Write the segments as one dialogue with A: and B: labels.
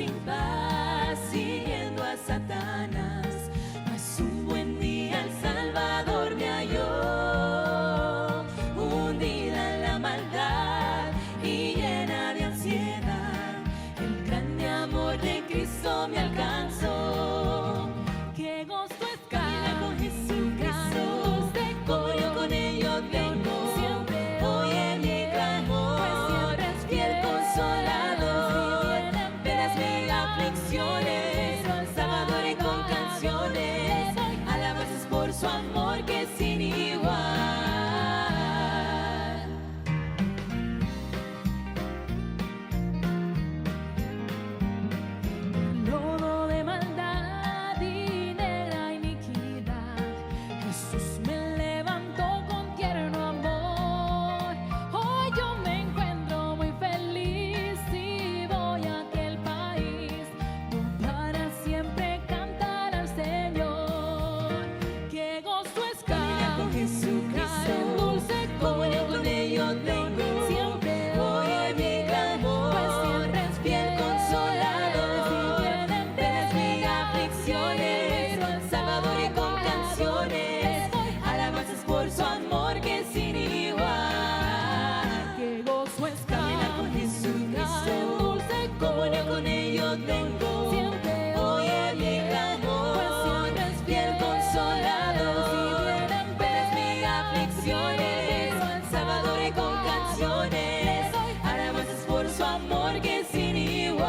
A: sin paz, siguiendo a Satanás. Mas un buen día el Salvador me halló, hundida en la maldad y llena de ansiedad. El grande amor de Cristo me alcanzó. Qué gozo es caminar con Jesucristo, comunión con Él yo tengo. Oye mi clamor, fiel consolador, penas mis aflicciones, Salvador y con canciones, alabanzas por su amor que es sin igual. Lodo de maldad y negra iniquidad, Jesús me levantó con tierno amor. Hoy yo me encuentro muy feliz y voy a aquel país para siempre cantar al Señor. Qué gozo es caminar con Jesucristo, dulce comunión con Él yo tengo. Siempre oye mi clamor, pues siempre es fiel consolador, penas mis aflicciones, Salvador y con canciones, alabanzas por su amor que es sin igual. Qué gozo es caminar con Jesucristo, dulce comunión con Él yo tengo. Siempre oye mi clamor, pues siempre es fiel consolador, penas mis aflicciones, Salvador y con canciones, alabanzas por su amor que es sin igual.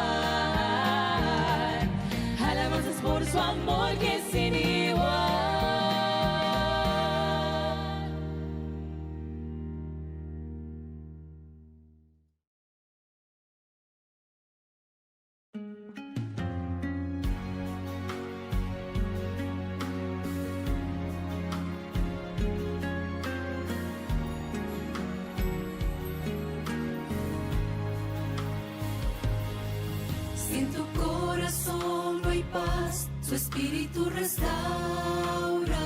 A: Alabanzas por su amor que es sin igual.
B: Si en tu corazón no hay paz, su espíritu restaura.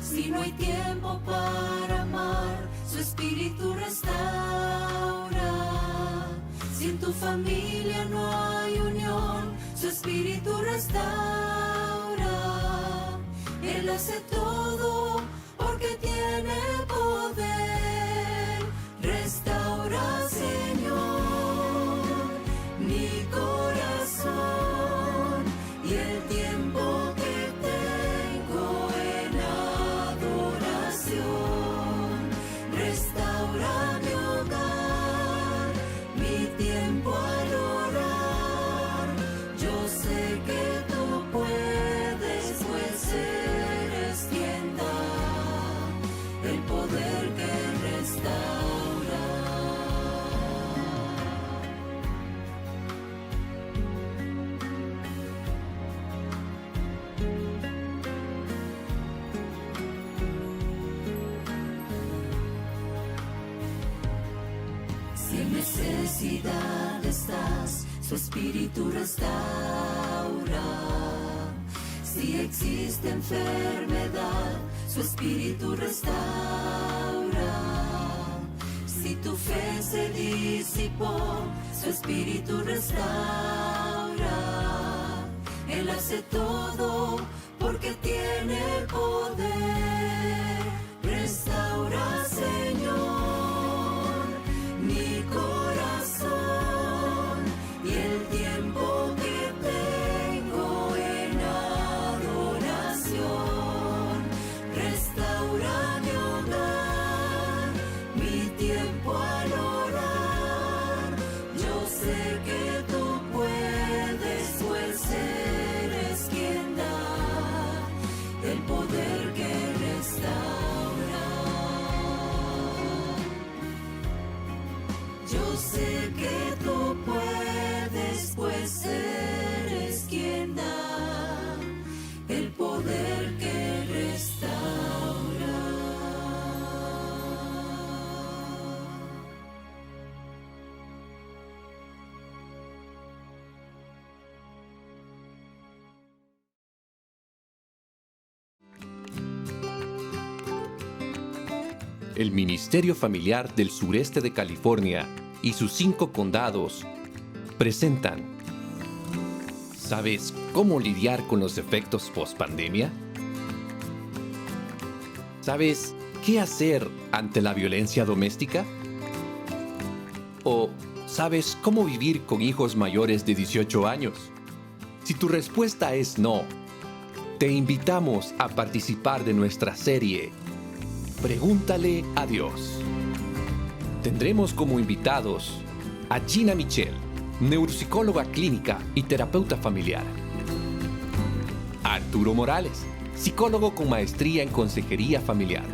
B: Si no hay tiempo para amar, su espíritu restaura. Si en tu familia no hay unión, su espíritu restaura. Él hace todo porque tiene poder. Restaura, Señor, mi corazón y el tiempo que tengo en adoración. Restaura mi hogar, mi tiempo al orar. Yo sé que tú puedes, pues eres quien da el poder que restaura. Si en necesidad estás, su espíritu restaura. Si existe enfermedad, su espíritu restaura. Si tu fe se disipó, su espíritu restaura. Él hace todo porque tiene el poder. Restaura, Señor, mi corazón y el tiempo que tengo en adoración. Restaura mi hogar, mi tiempo al orar. Yo sé que tú puedes, pues eres quien da el poder que restaura. Yo sé que tú puedes, pues eres quien da el poder que restaura.
C: El Ministerio Familiar del Sureste de California y sus 5 condados presentan ¿Sabes cómo lidiar con los efectos post-pandemia? ¿Sabes qué hacer ante la violencia doméstica? ¿O sabes cómo vivir con hijos mayores de 18 años? Si tu respuesta es no, te invitamos a participar de nuestra serie Pregúntale a Dios. Tendremos como invitados a Gina Michel, neuropsicóloga clínica y terapeuta familiar. A Arturo Morales, psicólogo con maestría en consejería familiar.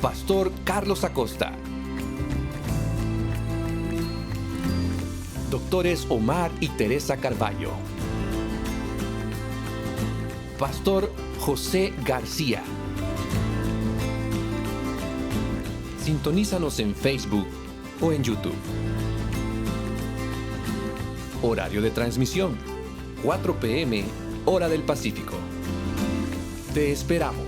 C: Pastor Carlos Acosta. Doctores Omar y Teresa Carballo. Pastor José García. Sintonízanos en Facebook o en YouTube. Horario de transmisión, 4 p.m., hora del Pacífico. Te esperamos.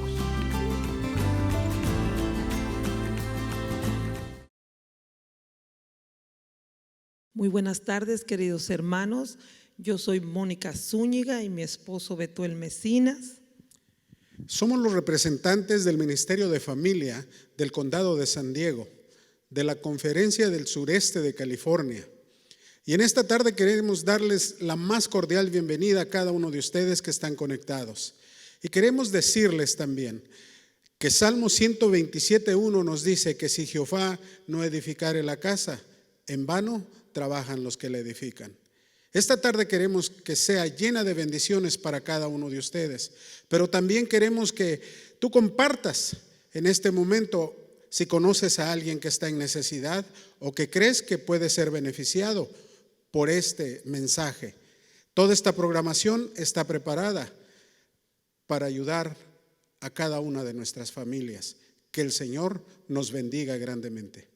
D: Muy buenas tardes, queridos hermanos. Yo soy Mónica Zúñiga y mi esposo Betuel Mecinas.
E: Somos los representantes del Ministerio de Familia del Condado de San Diego, de la Conferencia del Sureste de California. Y en esta tarde queremos darles la más cordial bienvenida a cada uno de ustedes que están conectados. Y queremos decirles también que Salmo 127:1 nos dice que si Jehová no edificare la casa, en vano trabajan los que la edifican. Esta tarde queremos que sea llena de bendiciones para cada uno de ustedes, pero también queremos que tú compartas en este momento si conoces a alguien que está en necesidad o que crees que puede ser beneficiado por este mensaje. Toda esta programación está preparada para ayudar a cada una de nuestras familias. Que el Señor nos bendiga grandemente.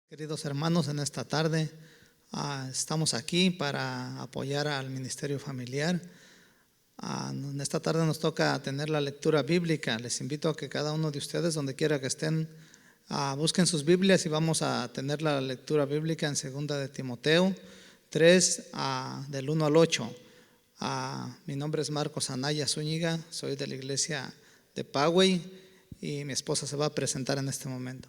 F: Queridos hermanos, en esta tarde estamos aquí para apoyar al ministerio familiar. En esta tarde nos toca tener la lectura bíblica. Les invito a que cada uno de ustedes, donde quiera que estén, busquen sus Biblias y vamos a tener la lectura bíblica en 2 de Timoteo 3, del 1 al 8. Mi nombre es Marcos Anaya Zúñiga, soy de la iglesia de Poway y mi esposa se va a presentar en este momento.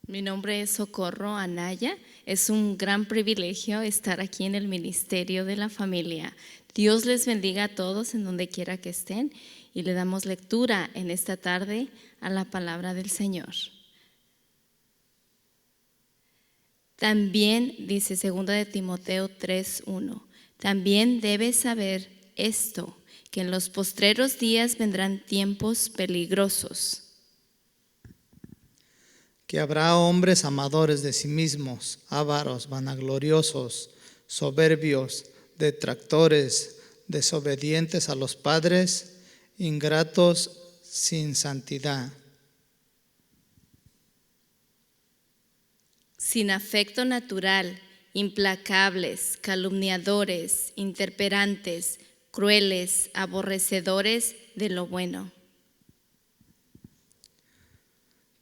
G: Mi nombre es Socorro Anaya. Es un gran privilegio estar aquí en el Ministerio de la Familia. Dios les bendiga a todos en donde quiera que estén y le damos lectura en esta tarde a la palabra del Señor. También dice 2 de Timoteo 3:1, también debes saber esto, que en los postreros días vendrán tiempos peligrosos.
F: Que habrá hombres amadores de sí mismos, ávaros, vanagloriosos, soberbios, detractores, desobedientes a los padres, ingratos, sin santidad.
G: Sin afecto natural, implacables, calumniadores, intemperantes, crueles, aborrecedores de lo bueno.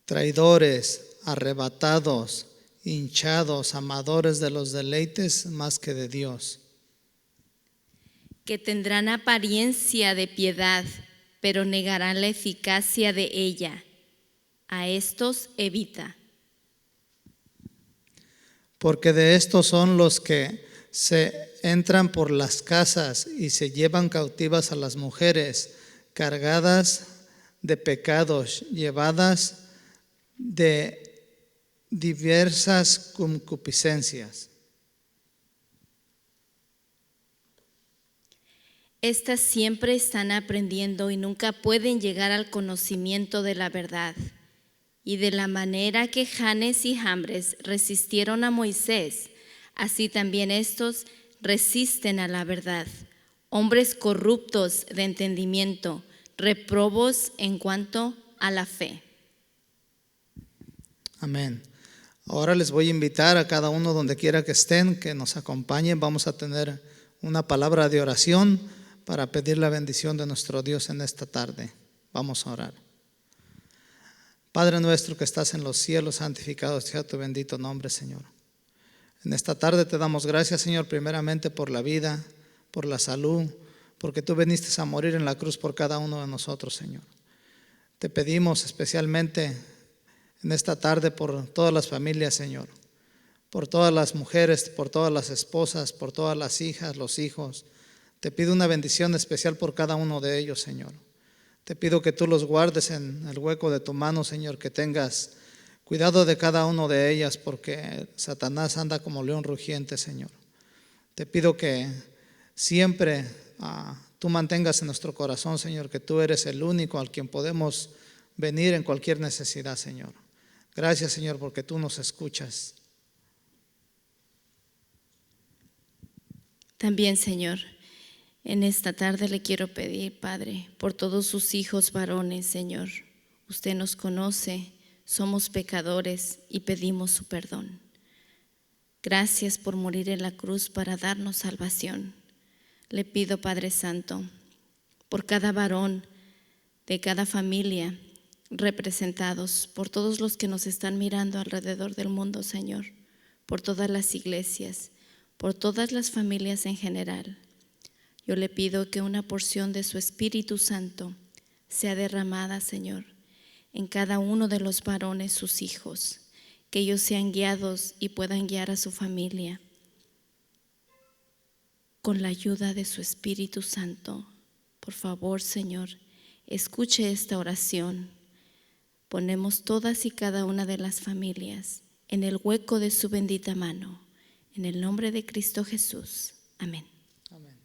F: Traidores, arrebatados, hinchados, amadores de los deleites más que de Dios.
G: Que tendrán apariencia de piedad, pero negarán la eficacia de ella. A estos evita.
F: Porque de estos son los que se entran por las casas y se llevan cautivas a las mujeres, cargadas de pecados, llevadas de diversas concupiscencias.
G: Estas siempre están aprendiendo y nunca pueden llegar al conocimiento de la verdad. Y de la manera que Janes y Jambres resistieron a Moisés, así también estos resisten a la verdad. Hombres corruptos de entendimiento, reprobos en cuanto a la fe.
F: Amén. Ahora les voy a invitar a cada uno donde quiera que estén, que nos acompañen. Vamos a tener una palabra de oración para pedir la bendición de nuestro Dios en esta tarde. Vamos a orar. Padre nuestro que estás en los cielos, santificado sea tu bendito nombre, Señor. En esta tarde te damos gracias, Señor, primeramente por la vida, por la salud, porque tú viniste a morir en la cruz por cada uno de nosotros, Señor. Te pedimos especialmente en esta tarde por todas las familias, Señor, por todas las mujeres, por todas las esposas, por todas las hijas, los hijos. Te pido una bendición especial por cada uno de ellos, Señor. Te pido que tú los guardes en el hueco de tu mano, Señor, que tengas cuidado de cada uno de ellas, porque Satanás anda como león rugiente, Señor. Te pido que siempre tú mantengas en nuestro corazón, Señor, que tú eres el único al quien podemos venir en cualquier necesidad, Señor. Gracias, Señor, porque tú nos escuchas.
G: También, Señor, en esta tarde le quiero pedir, Padre, por todos sus hijos varones, Señor. Usted nos conoce, somos pecadores y pedimos su perdón. Gracias por morir en la cruz para darnos salvación. Le pido, Padre Santo, por cada varón de cada familia representados, por todos los que nos están mirando alrededor del mundo, Señor, por todas las iglesias, por todas las familias en general. Yo le pido que una porción de su Espíritu Santo sea derramada, Señor, en cada uno de los varones, sus hijos, que ellos sean guiados y puedan guiar a su familia con la ayuda de su Espíritu Santo. Por favor, Señor, escuche esta oración. Ponemos todas y cada una de las familias en el hueco de su bendita mano. En el nombre de Cristo Jesús. Amén.
F: Amén.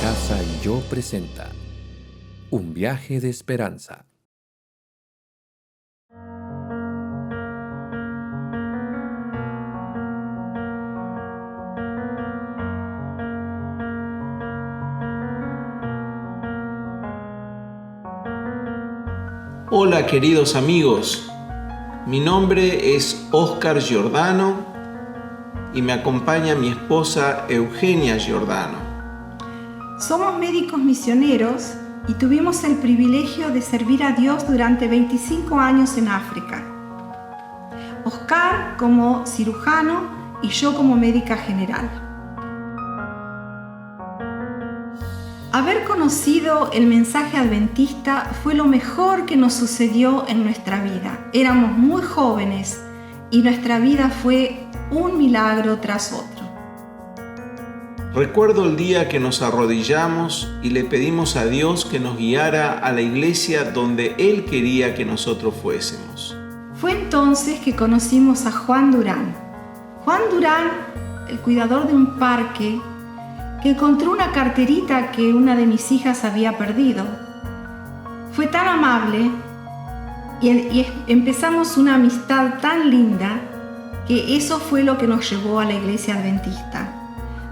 C: Casa y Yo presenta Un viaje de esperanza.
H: Hola queridos amigos, mi nombre es Óscar Giordano y me acompaña mi esposa Eugenia Giordano.
I: Somos médicos misioneros y tuvimos el privilegio de servir a Dios durante 25 años en África. Óscar como cirujano y yo como médica general. Haber conocido el mensaje adventista fue lo mejor que nos sucedió en nuestra vida. Éramos muy jóvenes y nuestra vida fue un milagro tras otro.
H: Recuerdo el día que nos arrodillamos y le pedimos a Dios que nos guiara a la iglesia donde Él quería que nosotros fuésemos.
I: Fue entonces que conocimos a Juan Durán. Juan Durán, el cuidador de un parque, que encontró una carterita que una de mis hijas había perdido. Fue tan amable y empezamos una amistad tan linda que eso fue lo que nos llevó a la iglesia adventista.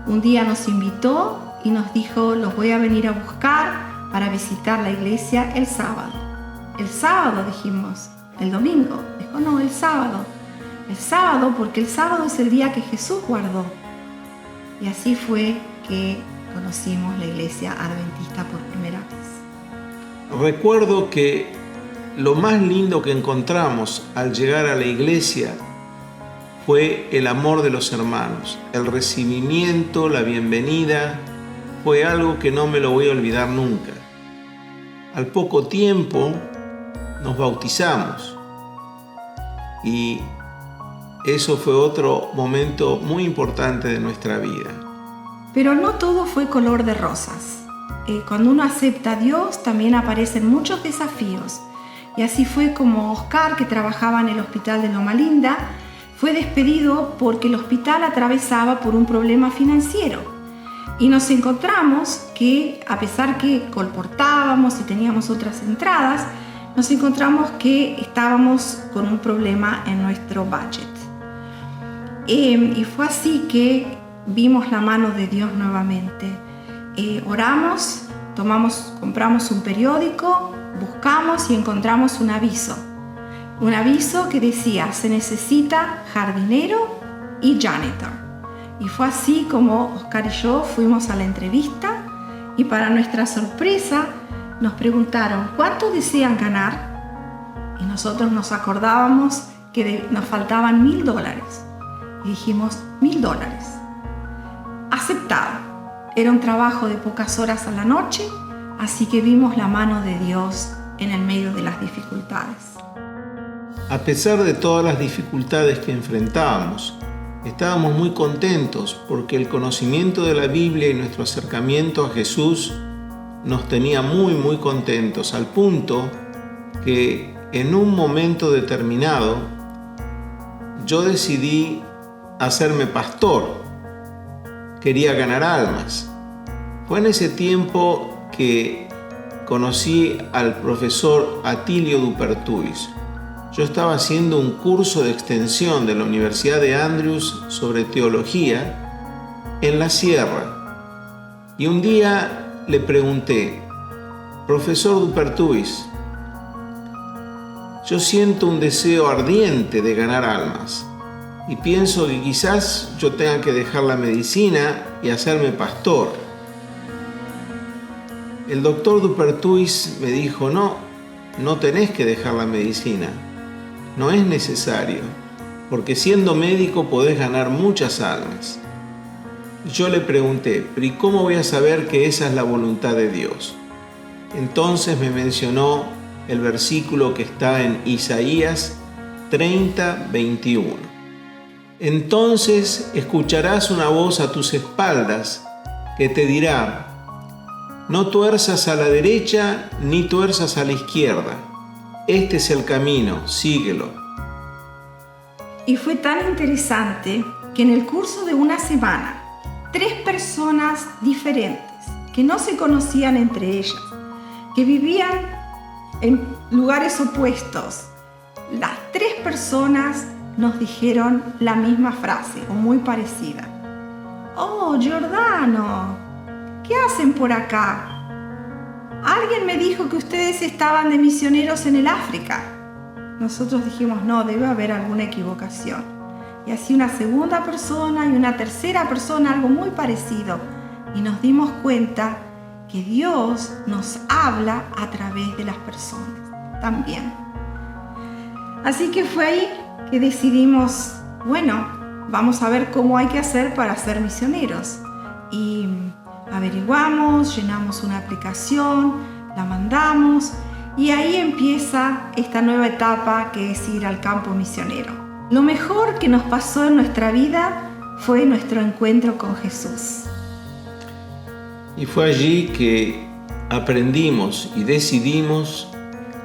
I: Un día nos invitó y nos dijo: los voy a venir a buscar para visitar la iglesia el sábado. El sábado, dijimos. El domingo. Dijo: no, el sábado. El sábado, porque el sábado es el día que Jesús guardó. Y así fue que conocimos la iglesia adventista por primera vez.
H: Recuerdo que lo más lindo que encontramos al llegar a la iglesia fue el amor de los hermanos, el recibimiento, la bienvenida. Fue algo que no me lo voy a olvidar nunca. Al poco tiempo nos bautizamos y eso fue otro momento muy importante de nuestra vida.
I: Pero no todo fue color de rosas. Cuando uno acepta a Dios también aparecen muchos desafíos. Y así fue como Óscar, que trabajaba en el hospital de Loma Linda, fue despedido porque el hospital atravesaba por un problema financiero. Y nos encontramos que, a pesar que colportábamos y teníamos otras entradas, nos encontramos que estábamos con un problema en nuestro budget. Y fue así que vimos la mano de Dios nuevamente. Oramos, compramos un periódico, buscamos y encontramos un aviso. Un aviso que decía, se necesita jardinero y janitor. Y fue así como Oscar y yo fuimos a la entrevista y para nuestra sorpresa nos preguntaron, ¿cuánto desean ganar? Y nosotros nos acordábamos que nos faltaban $1,000. Y dijimos, $1,000. Aceptado. Era un trabajo de pocas horas a la noche, así que vimos la mano de Dios en el medio de las dificultades.
H: A pesar de todas las dificultades que enfrentábamos, estábamos muy contentos porque el conocimiento de la Biblia y nuestro acercamiento a Jesús nos tenía muy contentos, al punto que en un momento determinado yo decidí hacerme pastor. Quería ganar almas. Fue en ese tiempo que conocí al profesor Atilio Dupertuis. Yo estaba haciendo un curso de extensión de la Universidad de Andrews sobre teología en la Sierra. Y un día le pregunté, profesor Dupertuis, yo siento un deseo ardiente de ganar almas y pienso que quizás yo tenga que dejar la medicina y hacerme pastor. El doctor Dupertuis me dijo, no tenés que dejar la medicina. No es necesario, porque siendo médico podés ganar muchas almas. Yo le pregunté, ¿pero y cómo voy a saber que esa es la voluntad de Dios? Entonces me mencionó el versículo que está en Isaías 30:21. Entonces escucharás una voz a tus espaldas que te dirá, no tuerzas a la derecha ni tuerzas a la izquierda. Este es el camino, síguelo.
I: Y fue tan interesante que en el curso de una semana, 3 personas diferentes que no se conocían entre ellas, que vivían en lugares opuestos, las 3 personas nos dijeron la misma frase o muy parecida. Oh, Giordano, ¿qué hacen por acá? Alguien me dijo que ustedes estaban de misioneros en el África. Nosotros dijimos, no, debe haber alguna equivocación. Y así una segunda persona y una tercera persona, algo muy parecido. Y nos dimos cuenta que Dios nos habla a través de las personas también. Así que fue ahí que decidimos, bueno, vamos a ver cómo hay que hacer para ser misioneros. Y averiguamos, llenamos una aplicación, la mandamos y ahí empieza esta nueva etapa que es ir al campo misionero. Lo mejor que nos pasó en nuestra vida fue nuestro encuentro con Jesús.
H: Y fue allí que aprendimos y decidimos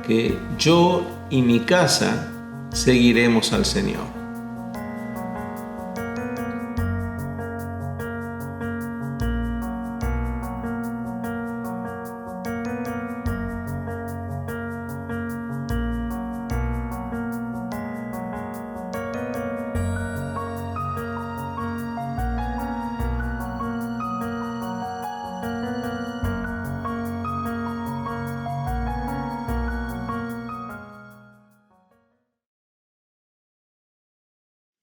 H: que yo y mi casa seguiremos al Señor.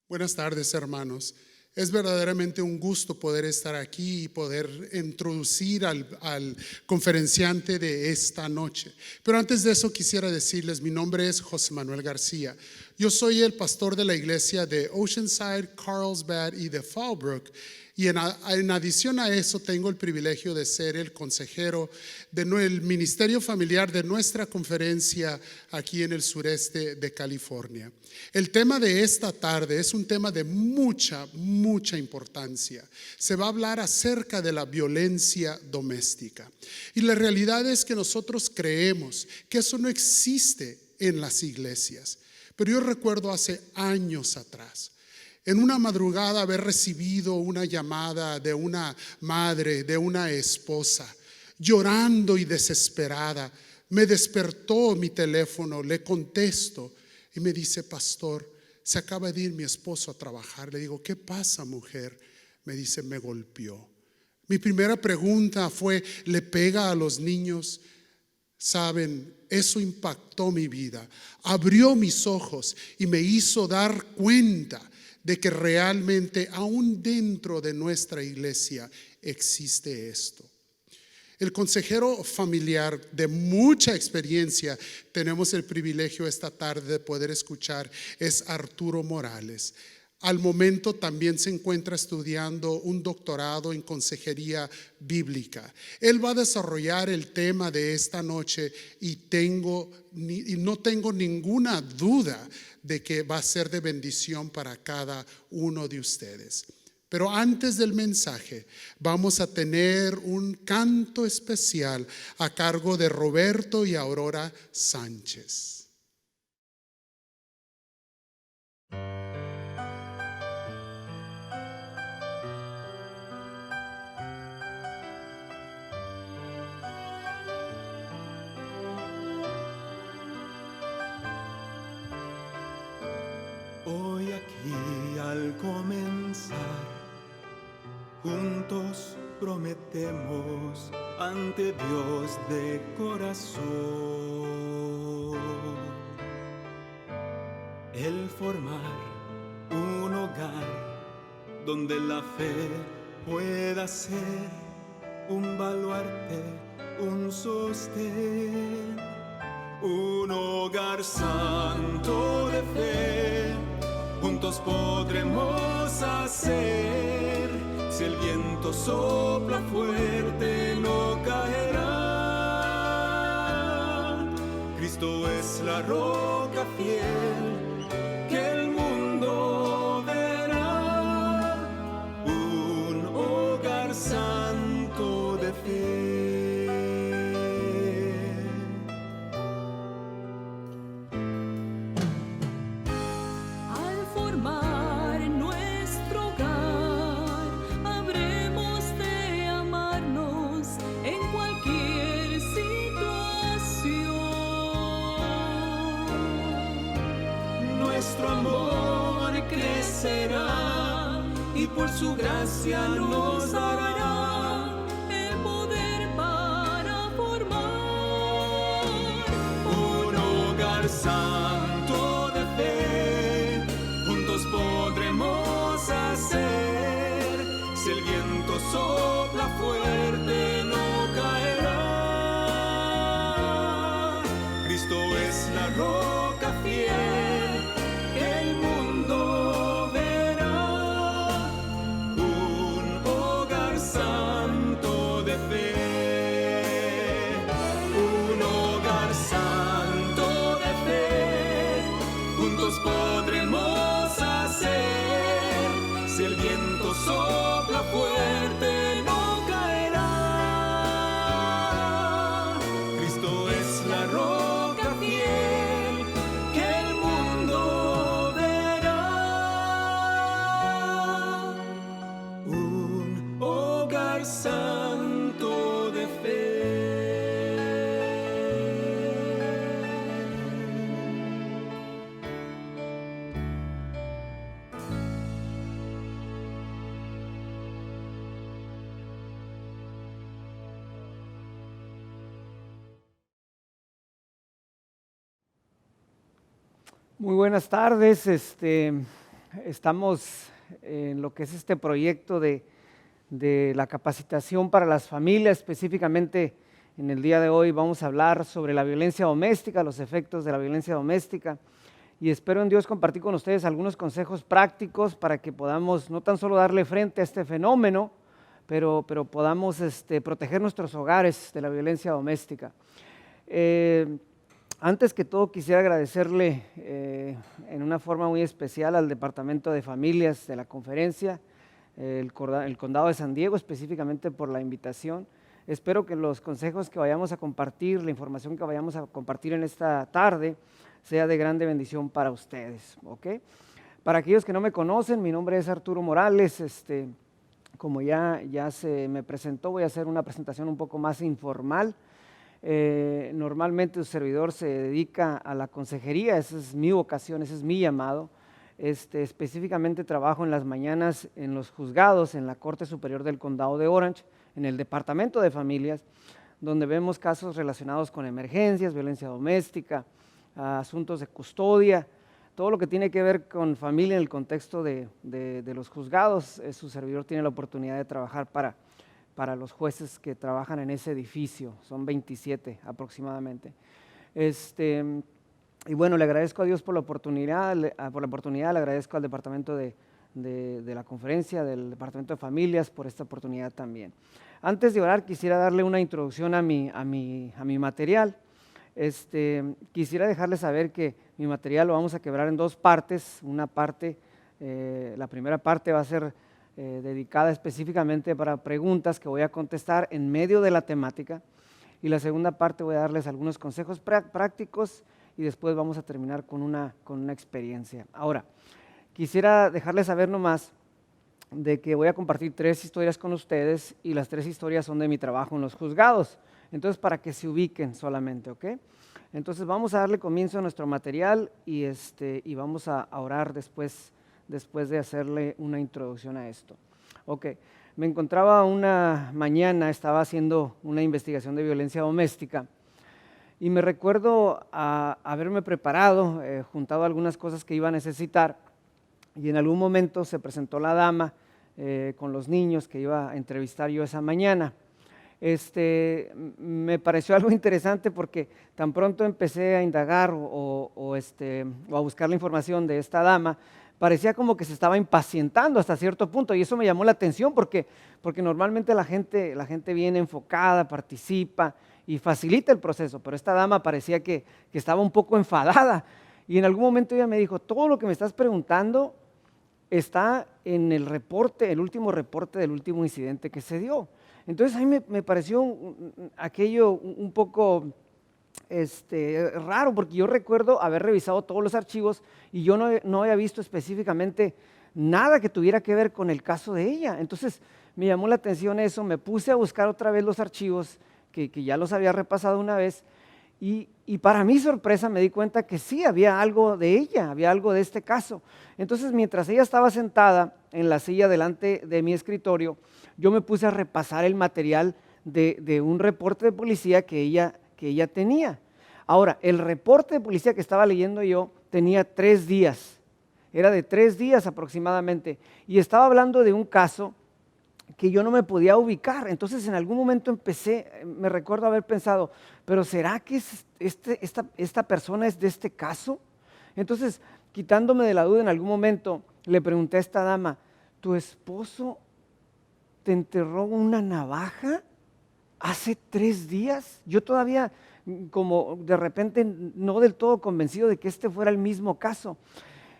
E: Buenas tardes, hermanos. Es verdaderamente un gusto poder estar aquí y poder introducir al conferenciante de esta noche. Pero antes de eso quisiera decirles, mi nombre es José Manuel García. Yo soy el pastor de la iglesia de Oceanside, Carlsbad y de Fallbrook. Y en adición a eso tengo el privilegio de ser el consejero del ministerio familiar de nuestra conferencia aquí en el sureste de California. El tema de esta tarde es un tema de mucha importancia. Se va a hablar acerca de la violencia doméstica. Y la realidad es que nosotros creemos que eso no existe en las iglesias. Pero yo recuerdo hace años atrás, en una madrugada, haber recibido una llamada de una madre, de una esposa, llorando y desesperada. Me despertó mi teléfono, le contesto y me dice, pastor, se acaba de ir mi esposo a trabajar. Le digo, ¿qué pasa, mujer? Me dice, me golpeó. Mi primera pregunta fue, ¿le pega a los niños? Saben, eso impactó mi vida, abrió mis ojos y me hizo dar cuenta de que realmente aún dentro de nuestra iglesia existe esto. El consejero familiar de mucha experiencia, tenemos el privilegio esta tarde de poder escuchar, es Arturo Morales. Al momento también se encuentra estudiando un doctorado en consejería bíblica. Él va a desarrollar el tema de esta noche y no tengo ninguna duda de que va a ser de bendición para cada uno de ustedes. Pero antes del mensaje vamos a tener un canto especial a cargo de Roberto y Aurora Sánchez.
J: Hoy aquí al comenzar, juntos prometemos ante Dios de corazón el formar un hogar donde la fe pueda ser un baluarte, un sostén, un hogar santo de fe. Juntos podremos hacer, si el viento sopla fuerte no caerá. Cristo es la roca fiel que el mundo verá, un hogar santo de fe. Nuestro amor crecerá y por su gracia nos dará el poder para formar un hogar santo de fe. Juntos podremos hacer, si el viento sopla fuerte no caerá. Cristo es la roca fiel. Sopla fuerte, no caerá. Cristo es la roca fiel que el mundo verá. Un hogar santo de fe.
K: Muy buenas tardes, estamos en lo que es este proyecto de la capacitación para las familias. Específicamente en el día de hoy vamos a hablar sobre la violencia doméstica, los efectos de la violencia doméstica, y espero en Dios compartir con ustedes algunos consejos prácticos para que podamos no tan solo darle frente a este fenómeno, pero podamos proteger nuestros hogares de la violencia doméstica. Antes que todo quisiera agradecerle en una forma muy especial al Departamento de Familias de la Conferencia, el Condado de San Diego específicamente por la invitación. Espero que los consejos que vayamos a compartir, la información que vayamos a compartir en esta tarde sea de grande bendición para ustedes, ¿ok? Para aquellos que no me conocen, mi nombre es Arturo Morales. Como ya se me presentó, voy a hacer una presentación un poco más informal. Normalmente un servidor se dedica a la consejería, esa es mi vocación, ese es mi llamado. Específicamente trabajo en las mañanas en los juzgados, en la Corte Superior del Condado de Orange, en el Departamento de Familias, donde vemos casos relacionados con emergencias, violencia doméstica, asuntos de custodia, todo lo que tiene que ver con familia en el contexto de los juzgados. Su servidor tiene la oportunidad de trabajar para los jueces que trabajan en ese edificio, son 27 aproximadamente. Y bueno, le agradezco a Dios por la oportunidad, le agradezco al departamento de la conferencia, del departamento de familias, por esta oportunidad también. Antes de orar, quisiera darle una introducción a mi material. Quisiera dejarles saber que mi material lo vamos a quebrar en dos partes. Una parte, la primera parte va a ser dedicada específicamente para preguntas que voy a contestar en medio de la temática, y la segunda parte voy a darles algunos consejos prácticos y después vamos a terminar con una experiencia. Ahora, quisiera dejarles saber nomás de que voy a compartir 3 historias con ustedes, y las 3 historias son de mi trabajo en los juzgados. Entonces, para que se ubiquen solamente, ¿ok? Entonces, vamos a darle comienzo a nuestro material y vamos a orar después de hacerle una introducción a esto. Ok, me encontraba una mañana, estaba haciendo una investigación de violencia doméstica, y me recuerdo haberme preparado, juntado algunas cosas que iba a necesitar, y en algún momento se presentó la dama con los niños que iba a entrevistar yo esa mañana. Me pareció algo interesante porque tan pronto empecé a indagar o a buscar la información de esta dama, parecía como que se estaba impacientando hasta cierto punto, y eso me llamó la atención porque normalmente la gente viene enfocada, participa y facilita el proceso, pero esta dama parecía que estaba un poco enfadada, y en algún momento ella me dijo: todo lo que me estás preguntando está en el reporte, el último reporte del último incidente que se dio. Entonces a mí me pareció aquello un poco raro, porque yo recuerdo haber revisado todos los archivos y yo no había visto específicamente nada que tuviera que ver con el caso de ella. Entonces me llamó la atención eso, me puse a buscar otra vez los archivos que ya los había repasado una vez, y para mi sorpresa me di cuenta que sí, había algo de ella, había algo de este caso. Entonces, mientras ella estaba sentada en la silla delante de mi escritorio, yo me puse a repasar el material de un reporte de policía que ella tenía. Ahora, el reporte de policía que estaba leyendo yo tenía 3 días, era de 3 días aproximadamente, y estaba hablando de un caso que yo no me podía ubicar. Entonces en algún momento me recuerdo haber pensado: ¿pero será que esta persona es de este caso? Entonces, quitándome de la duda, en algún momento le pregunté a esta dama: ¿tu esposo te enterró una navaja hace 3 días? Yo todavía, como de repente, no del todo convencido de que este fuera el mismo caso.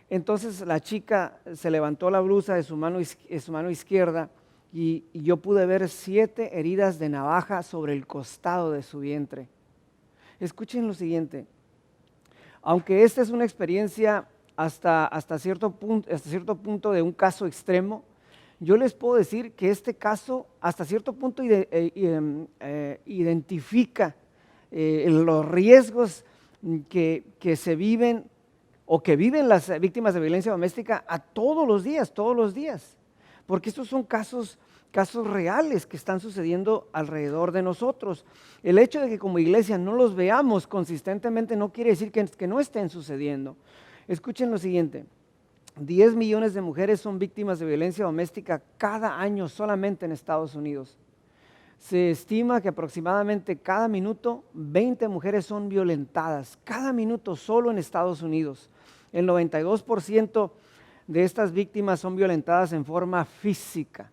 K: Entonces la chica se levantó la blusa de su mano izquierda, y yo pude ver 7 heridas de navaja sobre el costado de su vientre. Escuchen lo siguiente: aunque esta es una experiencia hasta cierto punto de un caso extremo, yo les puedo decir que este caso hasta cierto punto identifica los riesgos que se viven o que viven las víctimas de violencia doméstica todos los días, porque estos son casos reales que están sucediendo alrededor de nosotros. El hecho de que como iglesia no los veamos consistentemente no quiere decir que no estén sucediendo. Escuchen lo siguiente: 10 millones de mujeres son víctimas de violencia doméstica cada año solamente en Estados Unidos. Se estima que aproximadamente cada minuto 20 mujeres son violentadas, cada minuto solo en Estados Unidos. El 92% de estas víctimas son violentadas en forma física,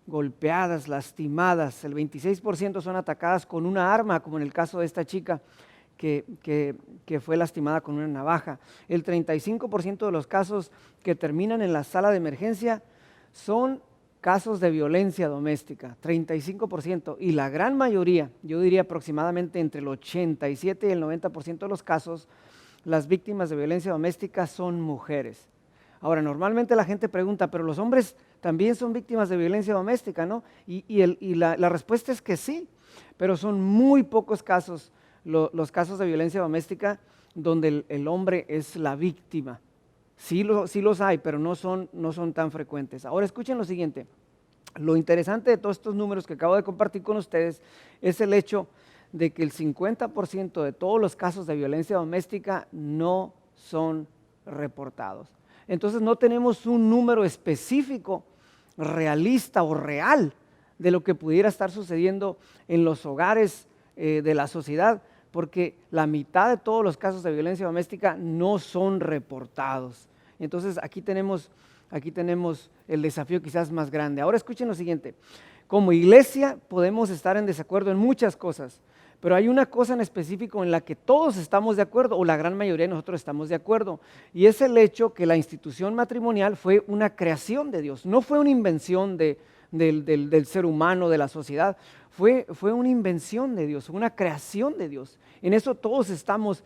K: golpeadas, lastimadas. El 26% son atacadas con una arma, como en el caso de esta chica que fue lastimada con una navaja. El 35% de los casos que terminan en la sala de emergencia son casos de violencia doméstica, 35%, y la gran mayoría, yo diría aproximadamente entre el 87 y el 90% de los casos, las víctimas de violencia doméstica son mujeres. Ahora, normalmente la gente pregunta: ¿pero los hombres también son víctimas de violencia doméstica, no? Y la respuesta es que sí, pero son muy pocos casos los casos de violencia doméstica donde el hombre es la víctima. Sí los hay, pero no son tan frecuentes. Ahora escuchen lo siguiente. Lo interesante de todos estos números que acabo de compartir con ustedes es el hecho de que el 50% de todos los casos de violencia doméstica no son reportados. Entonces no tenemos un número específico, realista o real de lo que pudiera estar sucediendo en los hogares de la sociedad, porque la mitad de todos los casos de violencia doméstica no son reportados. Entonces aquí tenemos el desafío quizás más grande. Ahora escuchen lo siguiente. Como iglesia podemos estar en desacuerdo en muchas cosas, pero hay una cosa en específico en la que todos estamos de acuerdo, o la gran mayoría de nosotros estamos de acuerdo, y es el hecho que la institución matrimonial fue una creación de Dios, no fue una invención del ser humano, de la sociedad, fue una invención de Dios, una creación de Dios. En eso todos estamos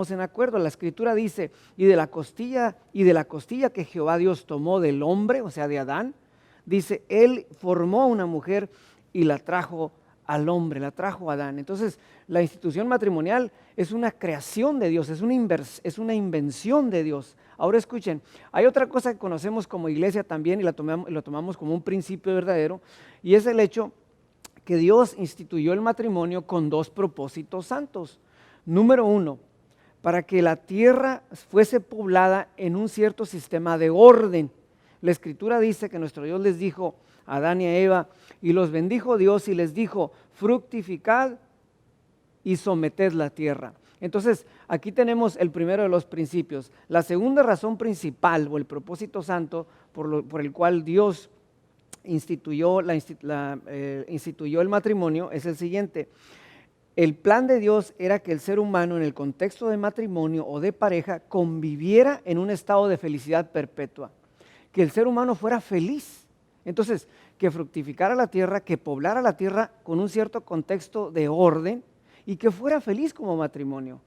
K: en acuerdo. La Escritura dice, y de la costilla que Jehová Dios tomó del hombre, o sea de Adán, dice, él formó una mujer y la trajo al hombre, la trajo a Adán. Entonces la institución matrimonial es una creación de Dios, es una invención de Dios. Ahora escuchen, hay otra cosa que conocemos como iglesia también y lo tomamos como un principio verdadero, y es el hecho que Dios instituyó el matrimonio con dos propósitos santos. Número uno, para que la tierra fuese poblada en un cierto sistema de orden. La Escritura dice que nuestro Dios les dijo a Adán y a Eva, y los bendijo Dios y les dijo, fructificad y someted la tierra. Entonces, aquí tenemos el primero de los principios. La segunda razón principal o el propósito santo por el cual Dios instituyó el matrimonio es el siguiente. El plan de Dios era que el ser humano en el contexto de matrimonio o de pareja conviviera en un estado de felicidad perpetua, que el ser humano fuera feliz. Entonces, que fructificara la tierra, que poblara la tierra con un cierto contexto de orden y que fuera feliz como matrimonio.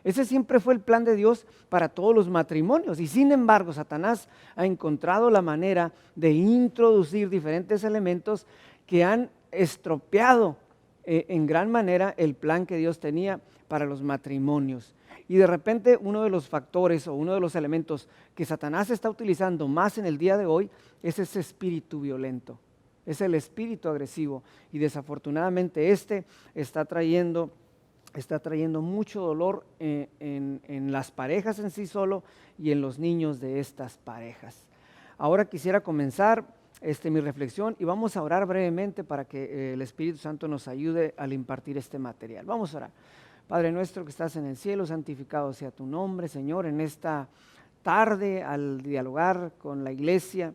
K: Ese siempre fue el plan de Dios para todos los matrimonios, y sin embargo Satanás ha encontrado la manera de introducir diferentes elementos que han estropeado en gran manera el plan que Dios tenía para los matrimonios. Y de repente uno de los factores o uno de los elementos que Satanás está utilizando más en el día de hoy es ese espíritu violento, es el espíritu agresivo, y desafortunadamente está trayendo mucho dolor en las parejas en sí solo y en los niños de estas parejas. Ahora quisiera comenzar mi reflexión y vamos a orar brevemente para que el Espíritu Santo nos ayude al impartir este material. Vamos a orar. Padre nuestro que estás en el cielo, santificado sea tu nombre, Señor. En esta tarde, al dialogar con la iglesia,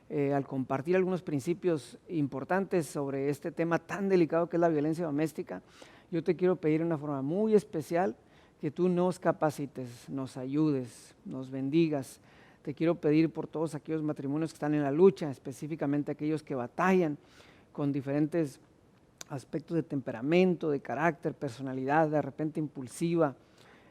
K: al compartir algunos principios importantes sobre este tema tan delicado que es la violencia doméstica, yo te quiero pedir de una forma muy especial que tú nos capacites, nos ayudes, nos bendigas. Te quiero pedir por todos aquellos matrimonios que están en la lucha, específicamente aquellos que batallan con diferentes aspectos de temperamento, de carácter, personalidad, de repente impulsiva.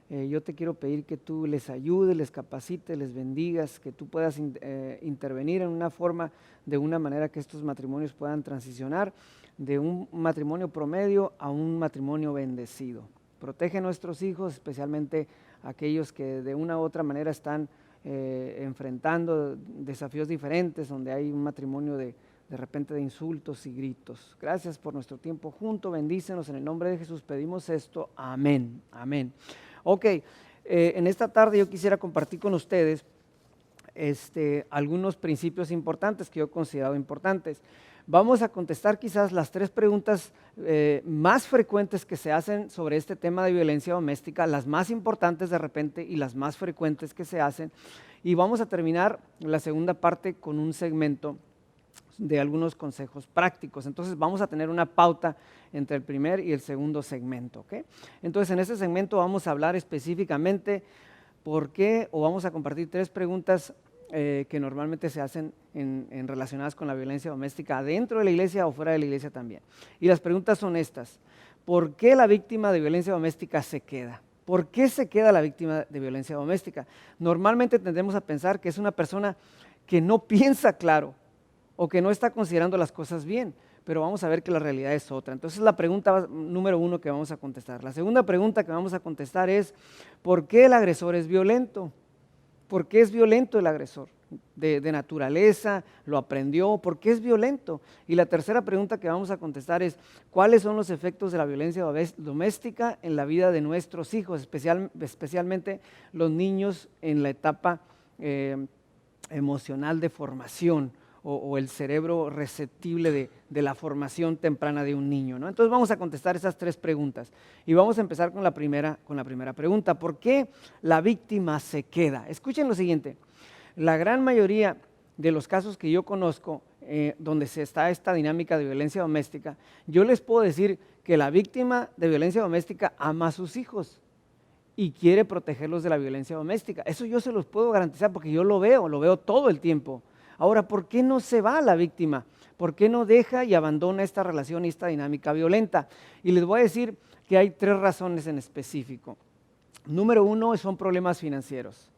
K: Yo te quiero pedir que tú les ayudes, les capacites, les bendigas, que tú puedas intervenir en una forma, de una manera que estos matrimonios puedan transicionar de un matrimonio promedio a un matrimonio bendecido. Protege a nuestros hijos, especialmente aquellos que de una u otra manera están enfrentando desafíos diferentes, donde hay un matrimonio de repente de insultos y gritos. Gracias por nuestro tiempo junto, bendícenos en el nombre de Jesús, pedimos esto, amén, amén. Ok, en esta tarde yo quisiera compartir con ustedes algunos principios importantes que yo he considerado importantes. Vamos a contestar quizás las 3 preguntas más frecuentes que se hacen sobre este tema de violencia doméstica, las más importantes de repente y las más frecuentes que se hacen, y vamos a terminar la segunda parte con un segmento de algunos consejos prácticos. Entonces vamos a tener una pauta entre el primer y el segundo segmento, ¿ok? Entonces en este segmento vamos a hablar específicamente por qué, o vamos a compartir 3 preguntas que normalmente se hacen en relacionadas con la violencia doméstica dentro de la iglesia o fuera de la iglesia también. Y las preguntas son estas: ¿por qué la víctima de violencia doméstica se queda? ¿Por qué se queda la víctima de violencia doméstica? Normalmente tendemos a pensar que es una persona que no piensa claro o que no está considerando las cosas bien, pero vamos a ver que la realidad es otra. Entonces la pregunta número 1 que vamos a contestar. La segunda pregunta que vamos a contestar es: ¿por qué el agresor es violento? ¿Por qué es violento el agresor? De naturaleza, lo aprendió, ¿por qué es violento? Y la tercera pregunta que vamos a contestar es, ¿cuáles son los efectos de la violencia doméstica en la vida de nuestros hijos, especialmente los niños en la etapa emocional de formación o el cerebro receptible de la formación temprana de un niño, ¿no? Entonces vamos a contestar esas tres preguntas y vamos a empezar con la primera pregunta. ¿Por qué la víctima se queda? Escuchen lo siguiente. La gran mayoría de los casos que yo conozco donde se está esta dinámica de violencia doméstica, yo les puedo decir que la víctima de violencia doméstica ama a sus hijos y quiere protegerlos de la violencia doméstica. Eso yo se los puedo garantizar porque yo lo veo todo el tiempo. Ahora, ¿por qué no se va la víctima? ¿Por qué no deja y abandona esta relación y esta dinámica violenta? Y les voy a decir que hay tres razones en específico. Número uno son problemas financieros.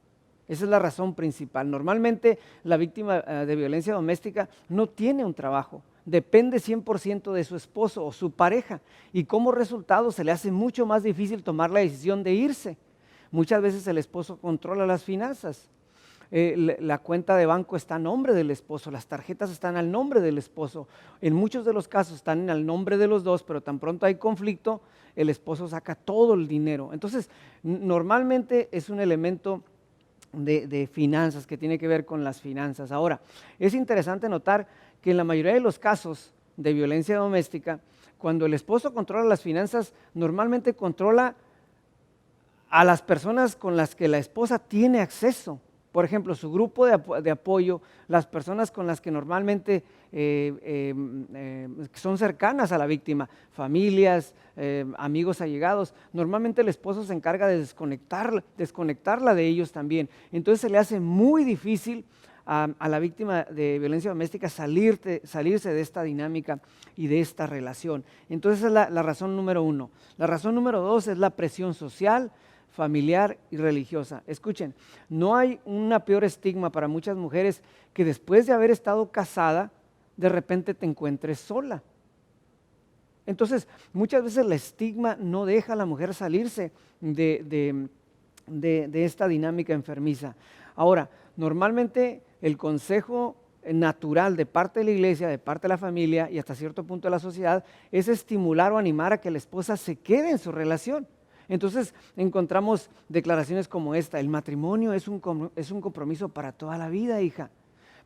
K: Esa es la razón principal. Normalmente la víctima de violencia doméstica no tiene un trabajo, depende 100% de su esposo o su pareja y como resultado se le hace mucho más difícil tomar la decisión de irse. Muchas veces el esposo controla las finanzas. La cuenta de banco está a nombre del esposo, las tarjetas están al nombre del esposo. En muchos de los casos están al nombre de los dos, pero tan pronto hay conflicto, el esposo saca todo el dinero. Entonces, normalmente es un elemento de finanzas, que tiene que ver con las finanzas. Ahora, es interesante notar que en la mayoría de los casos de violencia doméstica, cuando el esposo controla las finanzas, normalmente controla a las personas con las que la esposa tiene acceso. Por ejemplo, su grupo de apoyo, las personas con las que normalmente son cercanas a la víctima, familias, amigos allegados, normalmente el esposo se encarga de desconectarla de ellos también. Entonces se le hace muy difícil a la víctima de violencia doméstica salirse de esta dinámica y de esta relación. Entonces esa es la razón número uno. La razón número dos es la presión social, familiar y religiosa. Escuchen, no hay una peor estigma para muchas mujeres que después de haber estado casada, de repente te encuentres sola. Entonces, muchas veces el estigma no deja a la mujer salirse de esta dinámica enfermiza. Ahora, normalmente el consejo natural de parte de la iglesia, de parte de la familia y hasta cierto punto de la sociedad es estimular o animar a que la esposa se quede en su relación. Entonces encontramos declaraciones como esta: el matrimonio es un compromiso para toda la vida, hija.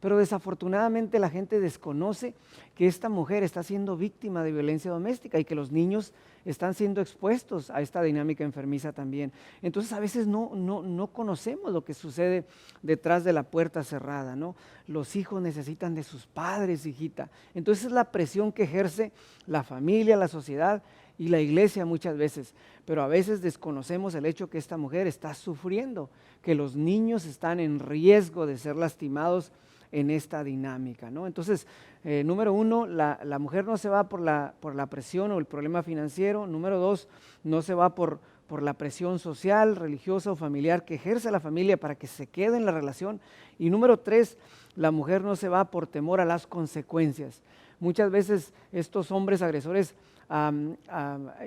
K: Pero desafortunadamente la gente desconoce que esta mujer está siendo víctima de violencia doméstica y que los niños están siendo expuestos a esta dinámica enfermiza también. Entonces a veces no conocemos lo que sucede detrás de la puerta cerrada, ¿no? Los hijos necesitan de sus padres, hijita. Entonces es la presión que ejerce la familia, la sociedad y la iglesia muchas veces, pero a veces desconocemos el hecho que esta mujer está sufriendo, que los niños están en riesgo de ser lastimados en esta dinámica, ¿no? Entonces, número uno, la mujer no se va por la presión o el problema financiero. Número dos, no se va por la presión social, religiosa o familiar que ejerce la familia para que se quede en la relación. Y número tres, la mujer no se va por temor a las consecuencias. Muchas veces estos hombres agresores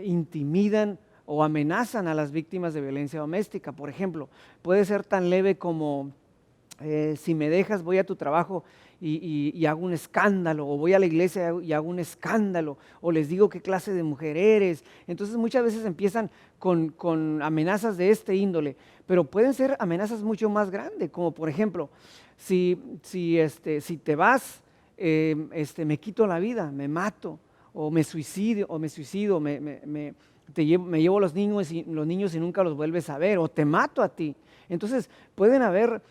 K: intimidan o amenazan a las víctimas de violencia doméstica. Por ejemplo, puede ser tan leve como si me dejas voy a tu trabajo y hago un escándalo, o voy a la iglesia y hago un escándalo, o les digo qué clase de mujer eres. Entonces muchas veces empiezan con amenazas de este índole, pero pueden ser amenazas mucho más grandes, como por ejemplo, si te vas, me quito la vida, me mato, o me suicido, me llevo los niños y nunca los vuelves a ver, o te mato a ti. Entonces pueden haber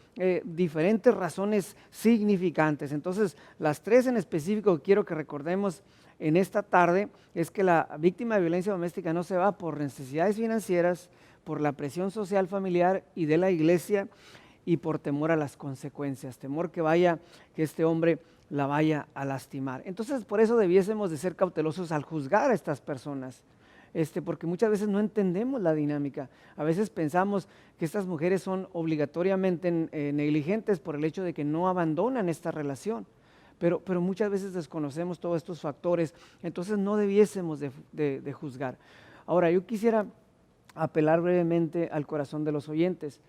K: diferentes razones significantes. Entonces las tres en específico que quiero que recordemos en esta tarde es que la víctima de violencia doméstica no se va por necesidades financieras, por la presión social familiar y de la iglesia, y por temor a las consecuencias, temor que este hombre la vaya a lastimar. Entonces por eso debiésemos de ser cautelosos al juzgar a estas personas. Porque muchas veces no entendemos la dinámica. A veces pensamos que estas mujeres son obligatoriamente negligentes por el hecho de que no abandonan esta relación, pero muchas veces desconocemos todos estos factores, entonces no debiésemos de juzgar. Ahora, yo quisiera apelar brevemente al corazón de los oyentes.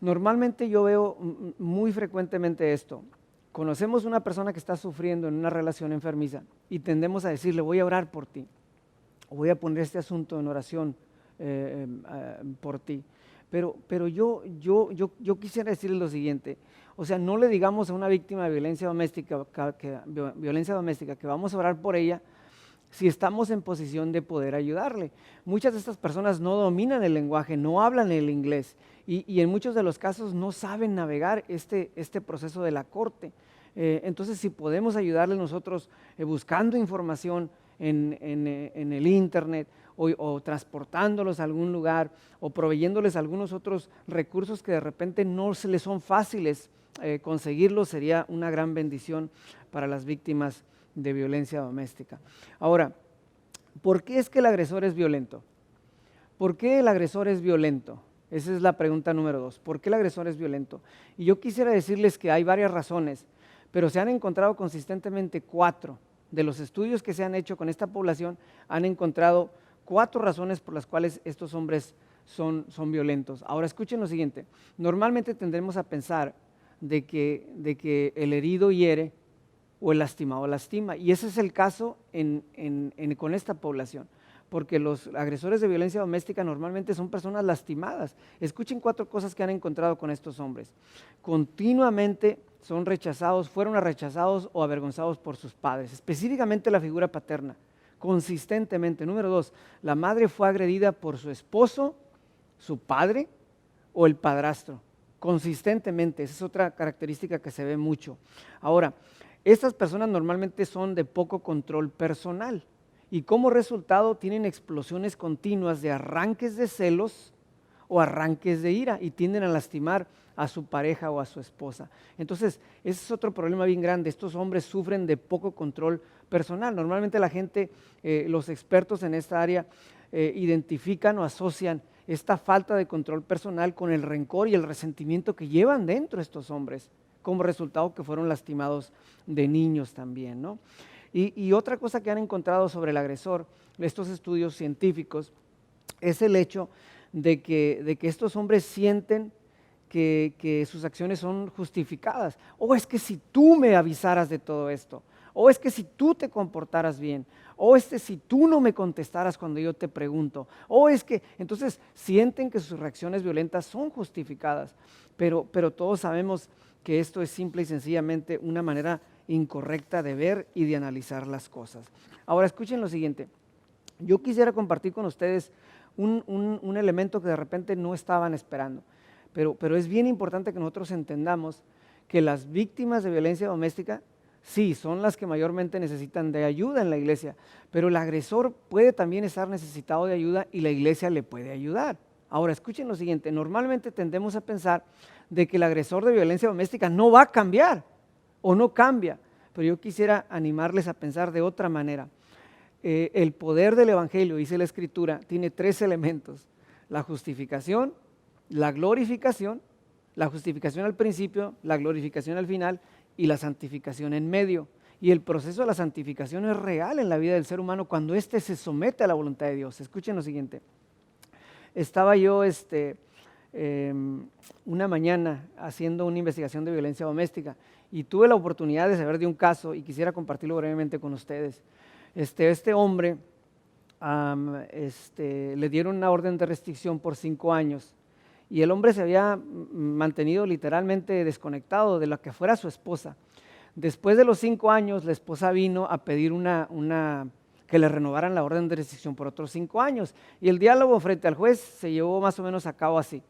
K: Normalmente yo veo muy frecuentemente esto. Conocemos una persona que está sufriendo en una relación enfermiza y tendemos a decirle, voy a orar por ti, o voy a poner este asunto en oración por ti. Pero yo quisiera decirle lo siguiente, o sea, no le digamos a una víctima de violencia doméstica que vamos a orar por ella si estamos en posición de poder ayudarle. Muchas de estas personas no dominan el lenguaje, no hablan el inglés y en muchos de los casos no saben navegar este proceso de la corte. Entonces, si podemos ayudarle nosotros buscando información en el internet o transportándolos a algún lugar o proveyéndoles algunos otros recursos que de repente no se les son fáciles conseguirlos, sería una gran bendición para las víctimas de violencia doméstica. Ahora, ¿por qué es que el agresor es violento? ¿Por qué el agresor es violento? Esa es la pregunta número 2. ¿Por qué el agresor es violento? Y yo quisiera decirles que hay varias razones, pero se han encontrado consistentemente 4. De los estudios que se han hecho con esta población, han encontrado 4 razones por las cuales estos hombres son violentos. Ahora escuchen lo siguiente, normalmente tendremos a pensar de que el herido hiere o el lastimado lastima, y ese es el caso con esta población, porque los agresores de violencia doméstica normalmente son personas lastimadas. Escuchen 4 cosas que han encontrado con estos hombres. Continuamente fueron rechazados o avergonzados por sus padres, específicamente la figura paterna, consistentemente. Número 2, la madre fue agredida por su esposo, su padre o el padrastro, consistentemente. Esa es otra característica que se ve mucho. Ahora, estas personas normalmente son de poco control personal y como resultado tienen explosiones continuas de arranques de celos o arranques de ira y tienden a lastimar a su pareja o a su esposa. Entonces, ese es otro problema bien grande. Estos hombres sufren de poco control personal. Normalmente la gente, los expertos en esta área, identifican o asocian esta falta de control personal con el rencor y el resentimiento que llevan dentro estos hombres, como resultado que fueron lastimados de niños también, ¿no? Y otra cosa que han encontrado sobre el agresor, estos estudios científicos, es el hecho de que estos hombres sienten que sus acciones son justificadas. O es que si tú me avisaras de todo esto, o es que si tú te comportaras bien, o es que si tú no me contestaras cuando yo te pregunto, o es que, entonces sienten que sus reacciones violentas son justificadas, pero todos sabemos que esto es simple y sencillamente una manera incorrecta de ver y de analizar las cosas. Ahora escuchen lo siguiente, yo quisiera compartir con ustedes un elemento que de repente no estaban esperando, pero es bien importante que nosotros entendamos que las víctimas de violencia doméstica sí, son las que mayormente necesitan de ayuda en la iglesia, pero el agresor puede también estar necesitado de ayuda y la iglesia le puede ayudar. Ahora, escuchen lo siguiente, normalmente tendemos a pensar de que el agresor de violencia doméstica no va a cambiar o no cambia, pero yo quisiera animarles a pensar de otra manera. El poder del evangelio, dice la escritura, tiene 3 elementos: la justificación, la glorificación, la justificación al principio, la glorificación al final y la santificación en medio. Y el proceso de la santificación es real en la vida del ser humano cuando éste se somete a la voluntad de Dios. Escuchen lo siguiente. Estaba yo una mañana haciendo una investigación de violencia doméstica y tuve la oportunidad de saber de un caso y quisiera compartirlo brevemente con ustedes. Este hombre le dieron una orden de restricción por 5 años. Y el hombre se había mantenido literalmente desconectado de lo que fuera su esposa. Después de los 5 años, la esposa vino a pedir que le renovaran la orden de restricción por otros 5 años. Y el diálogo frente al juez se llevó más o menos a cabo así.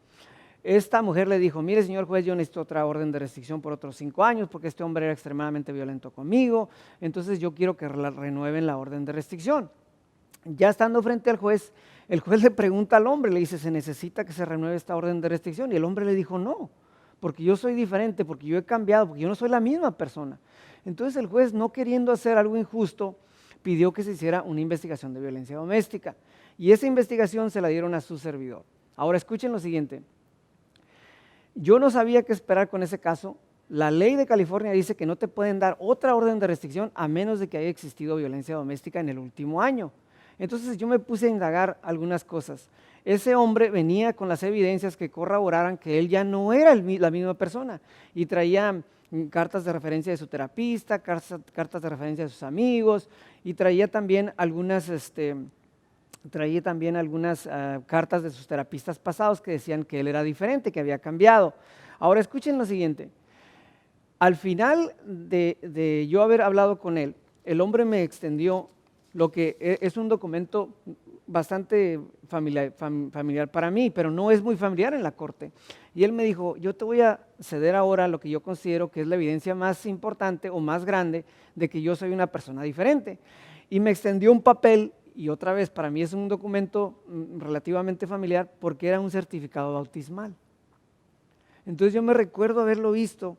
K: Esta mujer le dijo, mire señor juez, yo necesito otra orden de restricción por otros 5 años porque este hombre era extremadamente violento conmigo, entonces yo quiero que renueven la orden de restricción. Ya estando frente al juez, el juez le pregunta al hombre, le dice, ¿se necesita que se renueve esta orden de restricción? Y el hombre le dijo, no, porque yo soy diferente, porque yo he cambiado, porque yo no soy la misma persona. Entonces el juez, no queriendo hacer algo injusto, pidió que se hiciera una investigación de violencia doméstica. Y esa investigación se la dieron a su servidor. Ahora escuchen lo siguiente. Yo no sabía qué esperar con ese caso. La ley de California dice que no te pueden dar otra orden de restricción a menos de que haya existido violencia doméstica en el último año. Entonces yo me puse a indagar algunas cosas. Ese hombre venía con las evidencias que corroboraran que él ya no era la misma persona y traía cartas de referencia de su terapista, cartas de referencia de sus amigos y traía también algunas cartas de sus terapistas pasados que decían que él era diferente, que había cambiado. Ahora escuchen lo siguiente. Al final de yo haber hablado con él, el hombre me extendió lo que es un documento bastante familiar para mí, pero no es muy familiar en la corte. Y él me dijo, yo te voy a ceder ahora lo que yo considero que es la evidencia más importante o más grande de que yo soy una persona diferente. Y me extendió un papel, y otra vez para mí es un documento relativamente familiar porque era un certificado bautismal. Entonces yo me recuerdo haberlo visto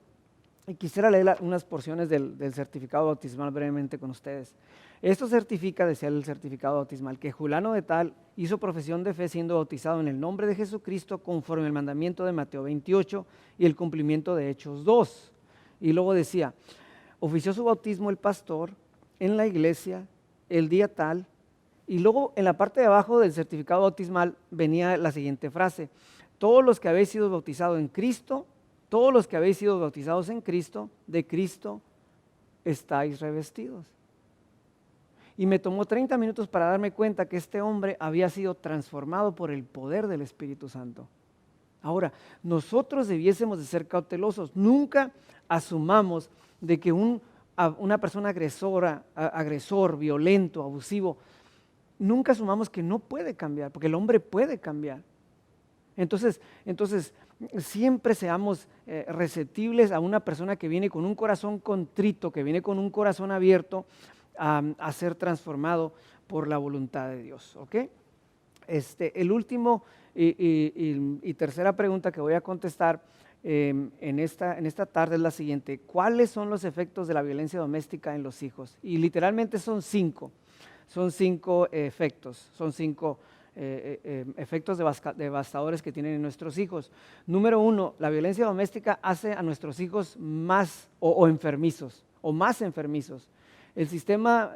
K: y quisiera leer unas porciones del certificado bautismal brevemente con ustedes. Esto certifica, decía el certificado bautismal, que Julano de tal hizo profesión de fe siendo bautizado en el nombre de Jesucristo conforme al mandamiento de Mateo 28 y el cumplimiento de Hechos 2. Y luego decía, ofició su bautismo el pastor en la iglesia el día tal, y luego en la parte de abajo del certificado bautismal venía la siguiente frase, todos los que habéis sido bautizados en Cristo, todos los que habéis sido bautizados en Cristo, de Cristo estáis revestidos. Y me tomó 30 minutos para darme cuenta que este hombre había sido transformado por el poder del Espíritu Santo. Ahora, nosotros debiésemos de ser cautelosos. Nunca asumamos de que una persona agresor, violento, abusivo, nunca asumamos que no puede cambiar, porque el hombre puede cambiar. Entonces siempre seamos receptibles a una persona que viene con un corazón contrito, que viene con un corazón abierto a ser transformado por la voluntad de Dios. ¿Okay? El último y tercera pregunta que voy a contestar en esta tarde es la siguiente. ¿Cuáles son los efectos de la violencia doméstica en los hijos? Y literalmente son 5. Son 5 efectos, son 5 efectos devastadores que tienen en nuestros hijos. Número 1, la violencia doméstica hace a nuestros hijos más o enfermizos o más enfermizos. El sistema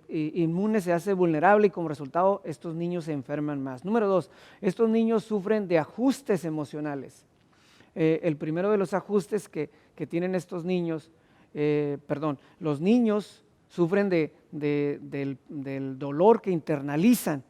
K: inmune se hace vulnerable y como resultado estos niños se enferman más. Número 2, estos niños sufren de ajustes emocionales. El primero de los ajustes que tienen estos niños, los niños sufren del dolor que internalizan.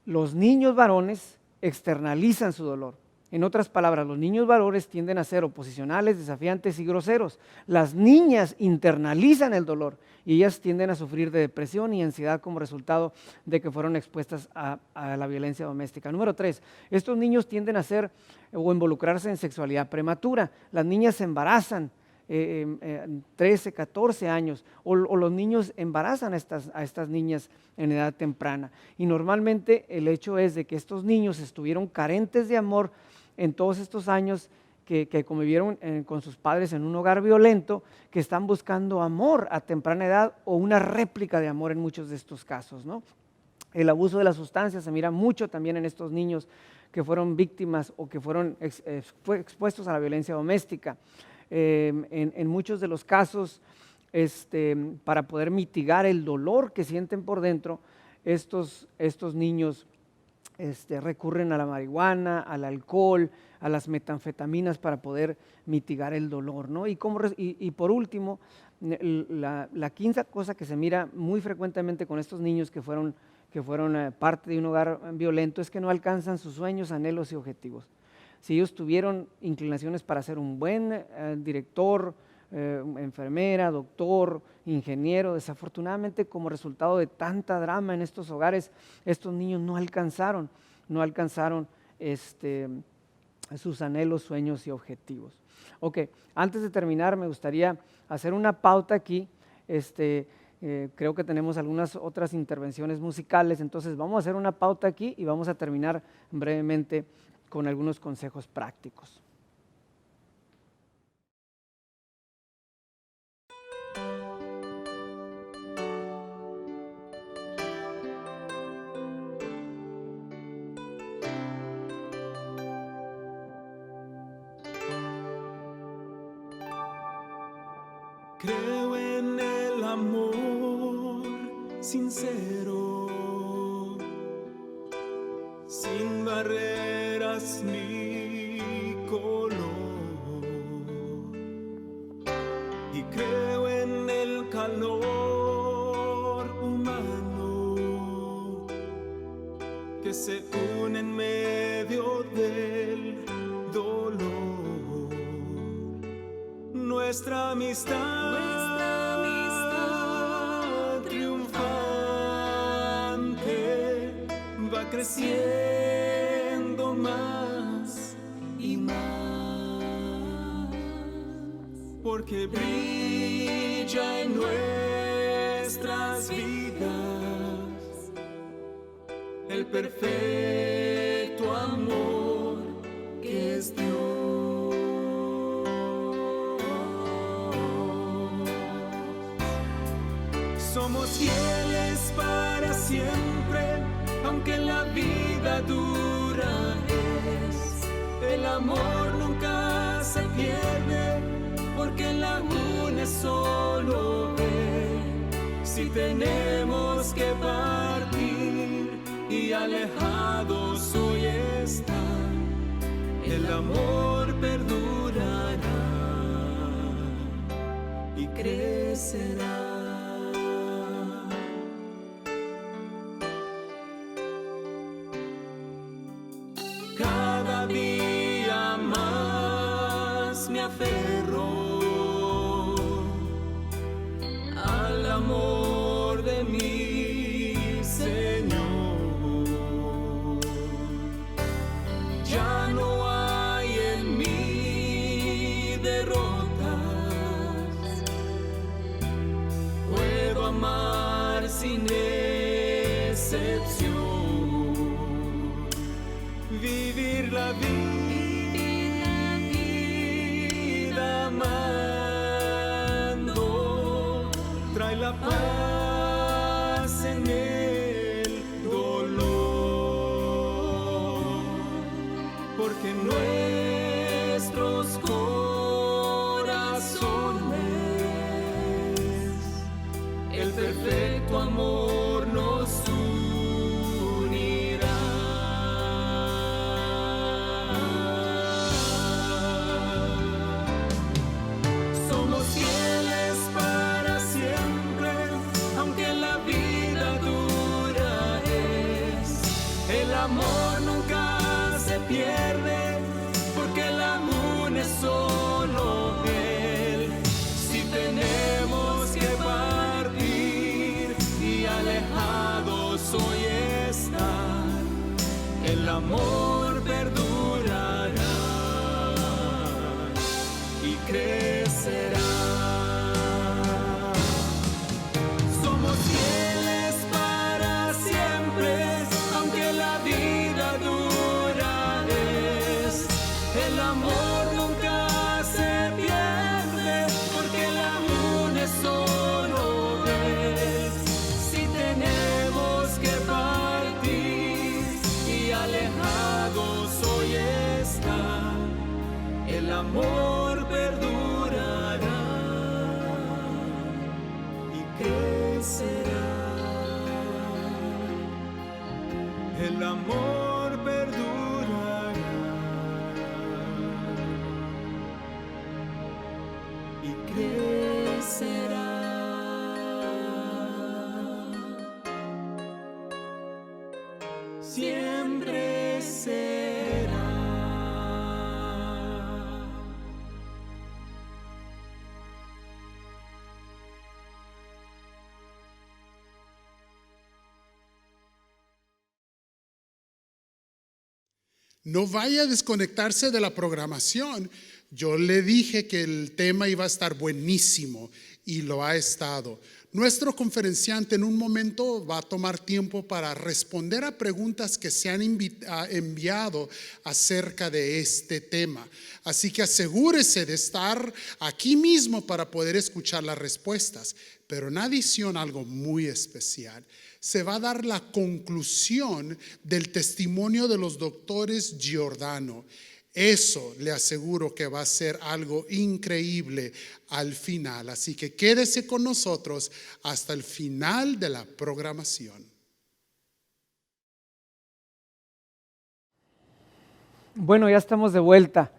K: Los niños varones externalizan su dolor. En otras palabras, los niños varones tienden a ser oposicionales, desafiantes y groseros. Las niñas internalizan el dolor y ellas tienden a sufrir de depresión y ansiedad como resultado de que fueron expuestas a la violencia doméstica. Número 3, estos niños tienden a ser o involucrarse en sexualidad prematura. Las niñas se embarazan 13, 14 años o los niños embarazan a estas niñas en edad temprana. Y normalmente el hecho es de que estos niños estuvieron carentes de amor en todos estos años que convivieron con sus padres en un hogar violento, que están buscando amor a temprana edad o una réplica de amor en muchos de estos casos, ¿no? El abuso de las sustancias se mira mucho también en estos niños que fueron víctimas o que fueron expuestos a la violencia doméstica. En muchos de los casos, para poder mitigar el dolor que sienten por dentro, estos niños recurren a la marihuana, al alcohol, a las metanfetaminas para poder mitigar el dolor, ¿no? Y por último, la quinta cosa que se mira muy frecuentemente con estos niños que fueron parte de un hogar violento es que no alcanzan sus sueños, anhelos y objetivos. Si ellos tuvieron inclinaciones para ser un buen director, enfermera, doctor, ingeniero, desafortunadamente como resultado de tanta drama en estos hogares, estos niños no alcanzaron sus anhelos, sueños y objetivos. Ok, antes de terminar me gustaría hacer una pauta aquí. Creo que tenemos algunas otras intervenciones musicales, entonces vamos a hacer una pauta aquí y vamos a terminar brevemente con algunos consejos prácticos.
J: Creo en el amor sincero, sin barreras ni color, y creo en el calor humano que se une en medio del dolor. Nuestra amistad triunfante va creciendo más y más, porque brilla en nuestras vidas el perfecto amor que es Dios. Somos fieles para siempre, aunque la vida dura es. El amor nunca se pierde, porque la une solo Él. Si tenemos que partir y alejados hoy estar, el amor perdurará y crecerá. Cada día más me aferro al amor de mi Señor. Ya no hay en mí derrotas, puedo amar sin excepción. Vivir la vida amando trae la paz en el dolor, porque nuestros corazones el perfecto amor nos unirá. Somos fieles para siempre, aunque la vida dura es. El amor nunca se pierde, porque la une solo Él. Si tenemos que partir y alejados hoy estar, el amor perdurará y crecerá. Somos fieles para siempre, aunque la vida dura es. El amor nunca se pierde, porque la une solo Él. Si tenemos que partir y alejados hoy estar, el amor perdurará y crecerá. El amor perdurará y crecerá. Siempre será.
E: No vaya a desconectarse de la programación. Yo le dije que el tema iba a estar buenísimo y lo ha estado. Nuestro conferenciante en un momento va a tomar tiempo para responder a preguntas que se han enviado acerca de este tema. Así que asegúrese de estar aquí mismo para poder escuchar las respuestas. Pero en adición, algo muy especial. Se va a dar la conclusión del testimonio de los doctores Giordano. Eso le aseguro que va a ser algo increíble al final. Así que quédese con nosotros hasta el final de la programación.
K: Bueno, ya estamos de vuelta.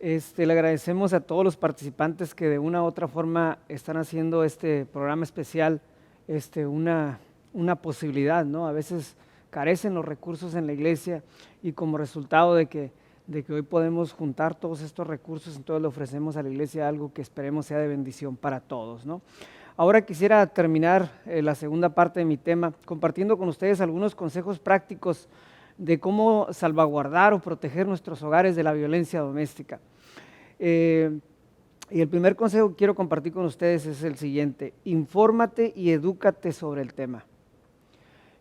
K: Le agradecemos a todos los participantes que de una u otra forma están haciendo este programa especial una posibilidad, ¿no? A veces carecen los recursos en la iglesia y como resultado de que hoy podemos juntar todos estos recursos, entonces le ofrecemos a la iglesia algo que esperemos sea de bendición para todos, ¿no? Ahora quisiera terminar la segunda parte de mi tema compartiendo con ustedes algunos consejos prácticos de cómo salvaguardar o proteger nuestros hogares de la violencia doméstica. Y el primer consejo que quiero compartir con ustedes es el siguiente: infórmate y edúcate sobre el tema.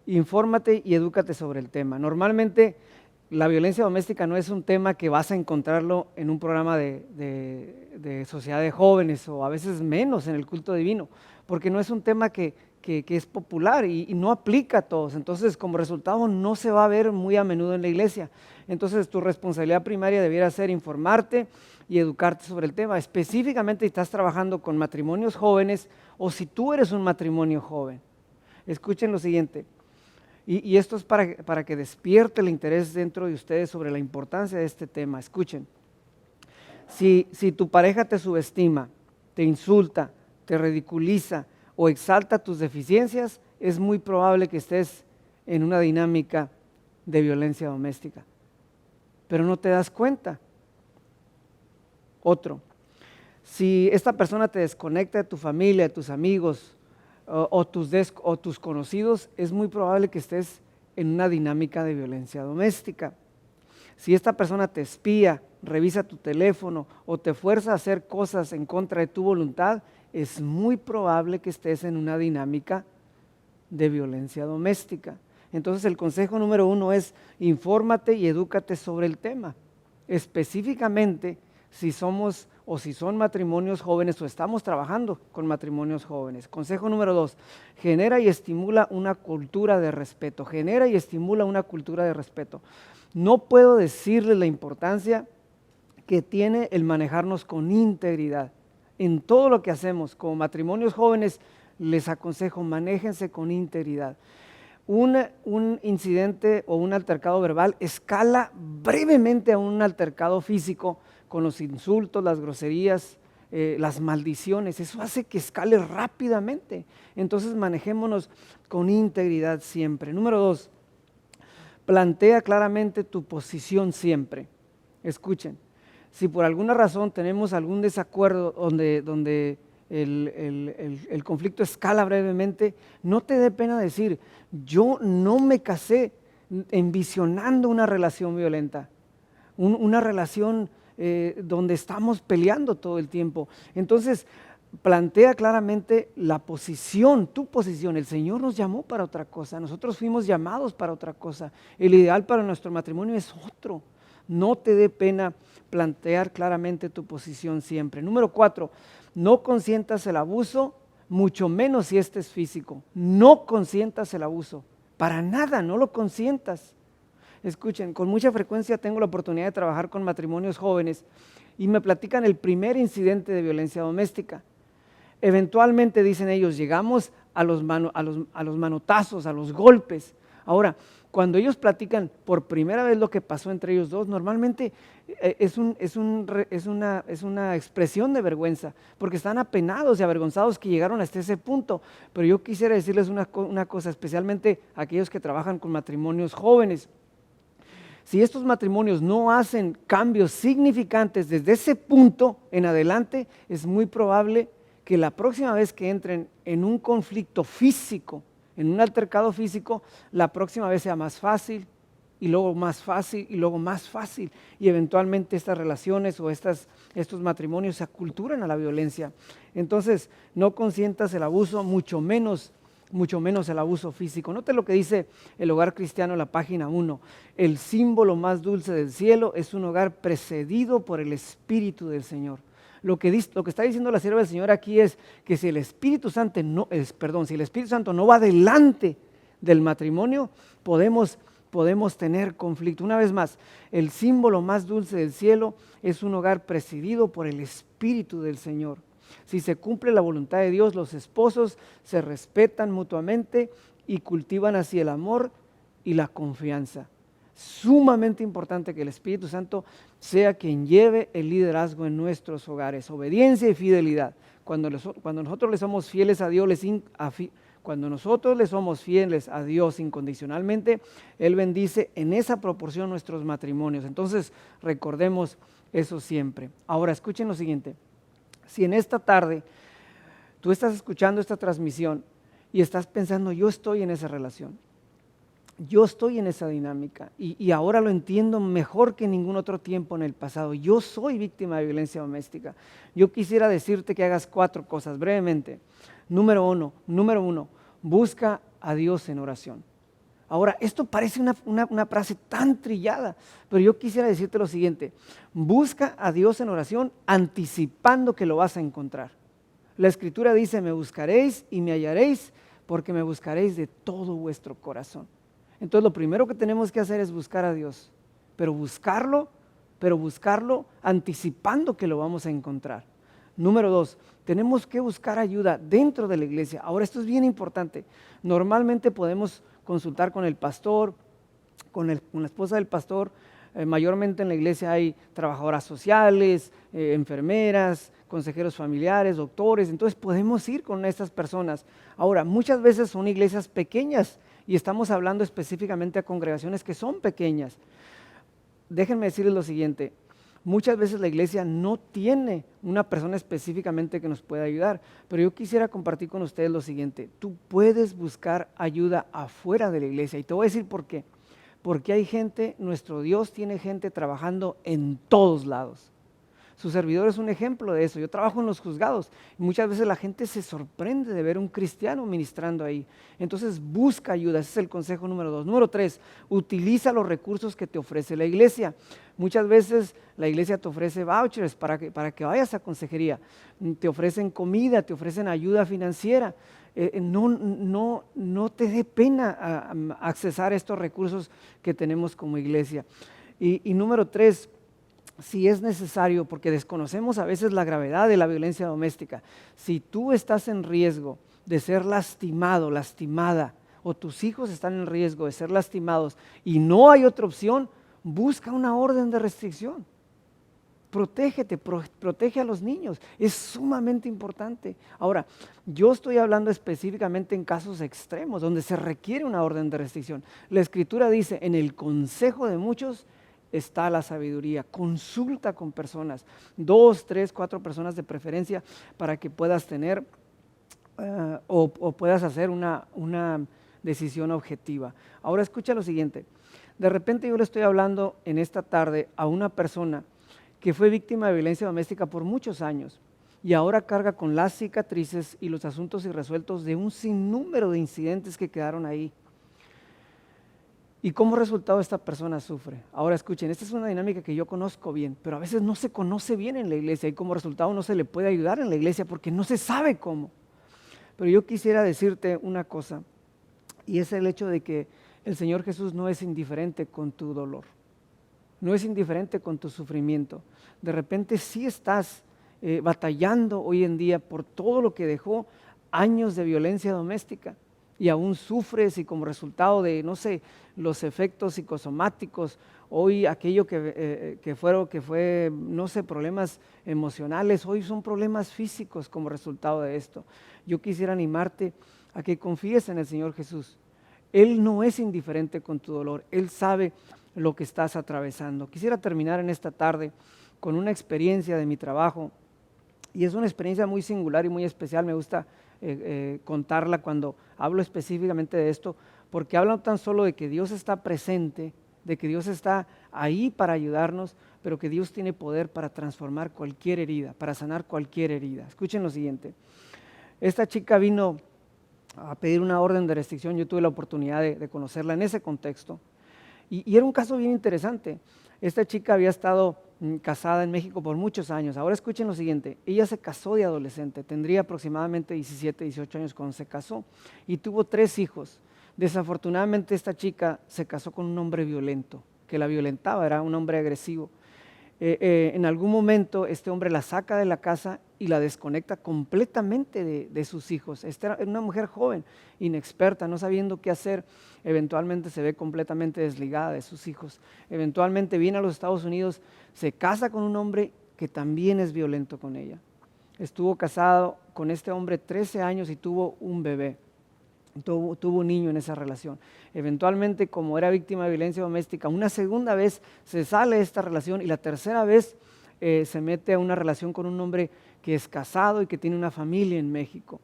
K: Infórmate y edúcate sobre el tema. Normalmente la violencia doméstica no es un tema que vas a encontrarlo en un programa de sociedad de jóvenes o a veces menos en el culto divino, porque no es un tema que es popular y no aplica a todos. Entonces, como resultado, no se va a ver muy a menudo en la iglesia. Entonces, tu responsabilidad primaria debiera ser informarte y educarte sobre el tema. Específicamente, si estás trabajando con matrimonios jóvenes o si tú eres un matrimonio joven. Escuchen lo siguiente. Y esto es para que despierte el interés dentro de ustedes sobre la importancia de este tema. Escuchen. Si tu pareja te subestima, te insulta, te ridiculiza o exalta tus deficiencias, es muy probable que estés en una dinámica de violencia doméstica. Pero no te das cuenta. Otro, si esta persona te desconecta de tu familia, de tus amigos o tus conocidos, es muy probable que estés en una dinámica de violencia doméstica. Si esta persona te espía, revisa tu teléfono o te fuerza a hacer cosas en contra de tu voluntad, es muy probable que estés en una dinámica de violencia doméstica. Entonces el consejo número 1 es infórmate y edúcate sobre el tema. Específicamente si somos o si son matrimonios jóvenes o estamos trabajando con matrimonios jóvenes. Consejo número 2, genera y estimula una cultura de respeto. Genera y estimula una cultura de respeto. No puedo decirles la importancia que tiene el manejarnos con integridad. En todo lo que hacemos como matrimonios jóvenes, les aconsejo, manéjense con integridad. Un incidente o un altercado verbal escala brevemente a un altercado físico con los insultos, las groserías, las maldiciones. Eso hace que escale rápidamente. Entonces manejémonos con integridad siempre. Número 2, plantea claramente tu posición siempre. Escuchen. Si por alguna razón tenemos algún desacuerdo donde el conflicto escala brevemente, no te dé pena decir, yo no me casé envisionando una relación violenta, una relación donde estamos peleando todo el tiempo. Entonces, plantea claramente la posición, tu posición. El Señor nos llamó para otra cosa, nosotros fuimos llamados para otra cosa. El ideal para nuestro matrimonio es otro. No te dé pena plantear claramente tu posición siempre. Número 4, no consientas el abuso, mucho menos si este es físico. No consientas el abuso, para nada, no lo consientas. Escuchen, con mucha frecuencia tengo la oportunidad de trabajar con matrimonios jóvenes y me platican el primer incidente de violencia doméstica. Eventualmente, dicen ellos, llegamos a los manotazos, a los golpes. Ahora, cuando ellos platican por primera vez lo que pasó entre ellos dos, normalmente es una expresión de vergüenza, porque están apenados y avergonzados que llegaron hasta ese punto. Pero yo quisiera decirles una cosa, especialmente aquellos que trabajan con matrimonios jóvenes. Si estos matrimonios no hacen cambios significantes desde ese punto en adelante, es muy probable que la próxima vez que entren en un conflicto físico, en un altercado físico, la próxima vez sea más fácil, y luego más fácil, y luego más fácil. Y eventualmente estas relaciones o estos matrimonios se aculturan a la violencia. Entonces, no consientas el abuso, mucho menos el abuso físico. Note lo que dice el Hogar Cristiano en la página 1. El símbolo más dulce del cielo es un hogar precedido por el Espíritu del Señor. Lo que está diciendo la sierva del Señor aquí es que si el Espíritu Santo no va delante del matrimonio, podemos podemos tener conflicto. Una vez más, el símbolo más dulce del cielo es un hogar presidido por el Espíritu del Señor. Si se cumple la voluntad de Dios, los esposos se respetan mutuamente y cultivan así el amor y la confianza. Sumamente importante que el Espíritu Santo sea quien lleve el liderazgo en nuestros hogares. Obediencia y fidelidad. Cuando nosotros le somos fieles a Dios, cuando nosotros le somos fieles a Dios incondicionalmente, Él bendice en esa proporción nuestros matrimonios. Entonces, recordemos eso siempre. Ahora, escuchen lo siguiente. Si en esta tarde tú estás escuchando esta transmisión y estás pensando, yo estoy en esa relación, yo estoy en esa dinámica y ahora lo entiendo mejor que en ningún otro tiempo en el pasado, yo soy víctima de violencia doméstica, yo quisiera decirte que hagas 4 cosas brevemente. Número uno, busca a Dios en oración. Ahora, esto parece una frase tan trillada, pero yo quisiera decirte lo siguiente: busca a Dios en oración anticipando que lo vas a encontrar. La Escritura dice, me buscaréis y me hallaréis, porque me buscaréis de todo vuestro corazón. Entonces lo primero que tenemos que hacer es buscar a Dios, pero buscarlo anticipando que lo vamos a encontrar. Número 2, tenemos que buscar ayuda dentro de la iglesia. Ahora, esto es bien importante. Normalmente podemos consultar con el pastor, con la esposa del pastor. Mayormente en la iglesia hay trabajadoras sociales, enfermeras, consejeros familiares, doctores. Entonces podemos ir con estas personas. Ahora, muchas veces son iglesias pequeñas y estamos hablando específicamente a congregaciones que son pequeñas. Déjenme decirles lo siguiente. Muchas veces la iglesia no tiene una persona específicamente que nos pueda ayudar, pero yo quisiera compartir con ustedes lo siguiente: tú puedes buscar ayuda afuera de la iglesia, y te voy a decir por qué. Porque hay gente, nuestro Dios tiene gente trabajando en todos lados. Su servidor es un ejemplo de eso. Yo trabajo en los juzgados y muchas veces la gente se sorprende de ver un cristiano ministrando ahí. Entonces busca ayuda, ese es el consejo número 2. Número 3, utiliza los recursos que te ofrece la iglesia. Muchas veces la iglesia te ofrece vouchers para que vayas a consejería. Te ofrecen comida, te ofrecen ayuda financiera. No te dé pena accesar a estos recursos que tenemos como iglesia. Y número 3, si es necesario, porque desconocemos a veces la gravedad de la violencia doméstica, si tú estás en riesgo de ser lastimado, lastimada, o tus hijos están en riesgo de ser lastimados y no hay otra opción, busca una orden de restricción. Protégete, protege a los niños, es sumamente importante. Ahora, yo estoy hablando específicamente en casos extremos, donde se requiere una orden de restricción. La Escritura dice, en el consejo de muchos está la sabiduría. Consulta con personas, 2, 3, 4 personas de preferencia, para que puedas tener o puedas hacer una decisión objetiva. Ahora escucha lo siguiente: de repente yo le estoy hablando en esta tarde a una persona que fue víctima de violencia doméstica por muchos años y ahora carga con las cicatrices y los asuntos irresueltos de un sinnúmero de incidentes que quedaron ahí. Y como resultado esta persona sufre. Ahora escuchen, esta es una dinámica que yo conozco bien, pero a veces no se conoce bien en la iglesia y como resultado no se le puede ayudar en la iglesia porque no se sabe cómo. Pero yo quisiera decirte una cosa, y es el hecho de que el Señor Jesús no es indiferente con tu dolor, no es indiferente con tu sufrimiento. De repente sí estás batallando hoy en día por todo lo que dejó años de violencia doméstica. Y aún sufres y como resultado de, no sé, los efectos psicosomáticos, hoy aquello que fue, no sé, problemas emocionales, hoy son problemas físicos como resultado de esto. Yo quisiera animarte a que confíes en el Señor Jesús. Él no es indiferente con tu dolor, Él sabe lo que estás atravesando. Quisiera terminar en esta tarde con una experiencia de mi trabajo, y es una experiencia muy singular y muy especial. Me gusta contarla cuando hablo específicamente de esto, porque habla no tan solo de que Dios está presente, de que Dios está ahí para ayudarnos, pero que Dios tiene poder para transformar cualquier herida, para sanar cualquier herida. Escuchen lo siguiente: esta chica vino a pedir una orden de restricción. Yo tuve la oportunidad de conocerla en ese contexto, y era un caso bien interesante. Esta chica había estado casada en México por muchos años. Ahora escuchen lo siguiente: ella se casó de adolescente, tendría aproximadamente 17, 18 años cuando se casó y tuvo 3 hijos. Desafortunadamente esta chica se casó con un hombre violento, que la violentaba, era un hombre agresivo. En algún momento este hombre la saca de la casa y la desconecta completamente de sus hijos. Esta era una mujer joven, inexperta, no sabiendo qué hacer. Eventualmente se ve completamente desligada de sus hijos. Eventualmente viene a los Estados Unidos, se casa con un hombre que también es violento con ella. Estuvo casado con este hombre 13 años y tuvo un bebé. Tuvo un niño en esa relación. Eventualmente, como era víctima de violencia doméstica, una segunda vez se sale de esta relación y la tercera vez se mete a una relación con un hombre que es casado y que tiene una familia en México.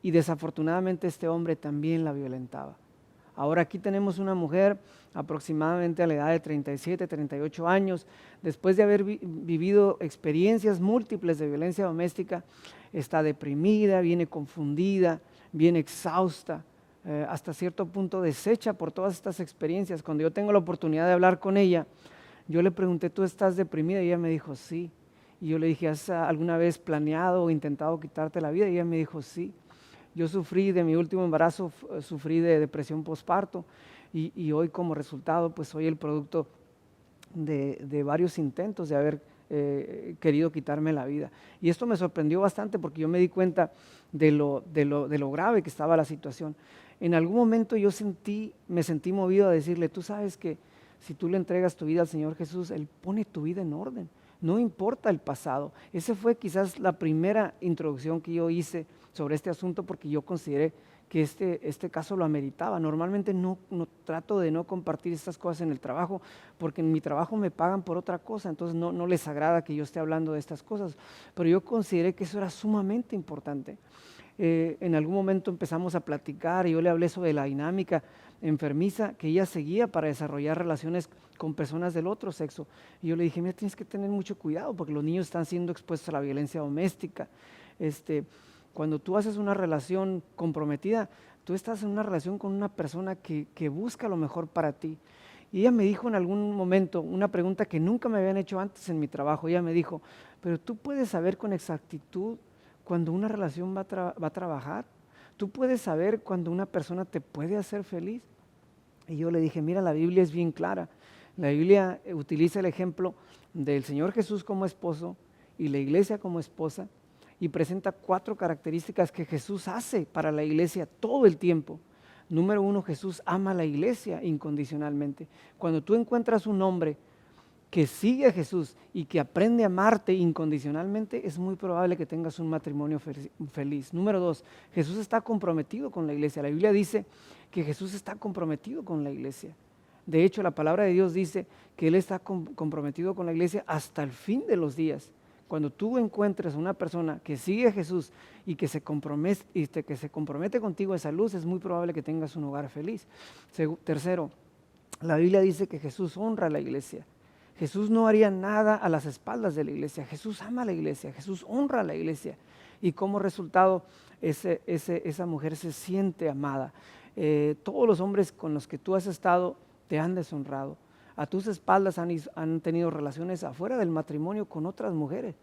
K: Y desafortunadamente este hombre también la violentaba. Ahora aquí tenemos una mujer aproximadamente a la edad de 37, 38 años, después de haber vivido experiencias múltiples de violencia doméstica, está deprimida, viene confundida, viene exhausta, hasta cierto punto deshecha por todas estas experiencias. Cuando yo tengo la oportunidad de hablar con ella, yo le pregunté, ¿tú estás deprimida? Y ella me dijo, sí. Y yo le dije, ¿has alguna vez planeado o intentado quitarte la vida? Y ella me dijo, sí. Yo sufrí de mi último embarazo, sufrí de depresión postparto y hoy como resultado pues soy el producto de varios intentos de haber querido quitarme la vida. Y esto me sorprendió bastante porque yo me di cuenta de lo grave que estaba la situación. En algún momento yo me sentí movido a decirle, tú sabes que si tú le entregas tu vida al Señor Jesús, Él pone tu vida en orden, no importa el pasado. Esa fue quizás la primera introducción que yo hice sobre este asunto porque yo consideré que este caso lo ameritaba. Normalmente no trato de no compartir estas cosas en el trabajo porque en mi trabajo me pagan por otra cosa, entonces no les agrada que yo esté hablando de estas cosas, pero yo consideré que eso era sumamente importante. En algún momento empezamos a platicar y yo le hablé sobre la dinámica enfermiza que ella seguía para desarrollar relaciones con personas del otro sexo. Y yo le dije, mira, tienes que tener mucho cuidado porque los niños están siendo expuestos a la violencia doméstica. Cuando tú haces una relación comprometida, tú estás en una relación con una persona que busca lo mejor para ti. Y ella me dijo en algún momento una pregunta que nunca me habían hecho antes en mi trabajo. Ella me dijo, pero tú puedes saber con exactitud cuando una relación va a trabajar. Tú puedes saber cuando una persona te puede hacer feliz. Y yo le dije, mira, la Biblia es bien clara. La Biblia utiliza el ejemplo del Señor Jesús como esposo y la iglesia como esposa y presenta 4 características que Jesús hace para la iglesia todo el tiempo. Número 1, Jesús ama a la iglesia incondicionalmente. Cuando tú encuentras un hombre que sigue a Jesús y que aprende a amarte incondicionalmente, es muy probable que tengas un matrimonio feliz. Número 2, Jesús está comprometido con la iglesia. La Biblia dice que Jesús está comprometido con la iglesia. De hecho, la palabra de Dios dice que Él está comprometido con la iglesia hasta el fin de los días. Cuando tú encuentres a una persona que sigue a Jesús y que se compromete contigo a esa luz, es muy probable que tengas un hogar feliz. Tercero, la Biblia dice que Jesús honra a la iglesia. Jesús no haría nada a las espaldas de la iglesia. Jesús ama a la iglesia, Jesús honra a la iglesia. Y como resultado, esa mujer se siente amada. Todos los hombres con los que tú has estado te han deshonrado. A tus espaldas han tenido relaciones afuera del matrimonio con otras mujeres.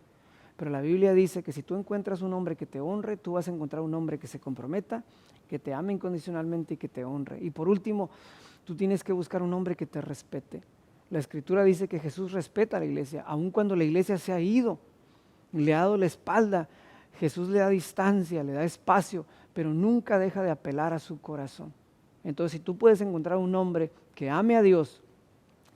K: Pero la Biblia dice que si tú encuentras un hombre que te honre, tú vas a encontrar un hombre que se comprometa, que te ame incondicionalmente y que te honre. Y por último, tú tienes que buscar un hombre que te respete. La Escritura dice que Jesús respeta a la iglesia, aun cuando la iglesia se ha ido, le ha dado la espalda, Jesús le da distancia, le da espacio, pero nunca deja de apelar a su corazón. Entonces, si tú puedes encontrar un hombre que ame a Dios,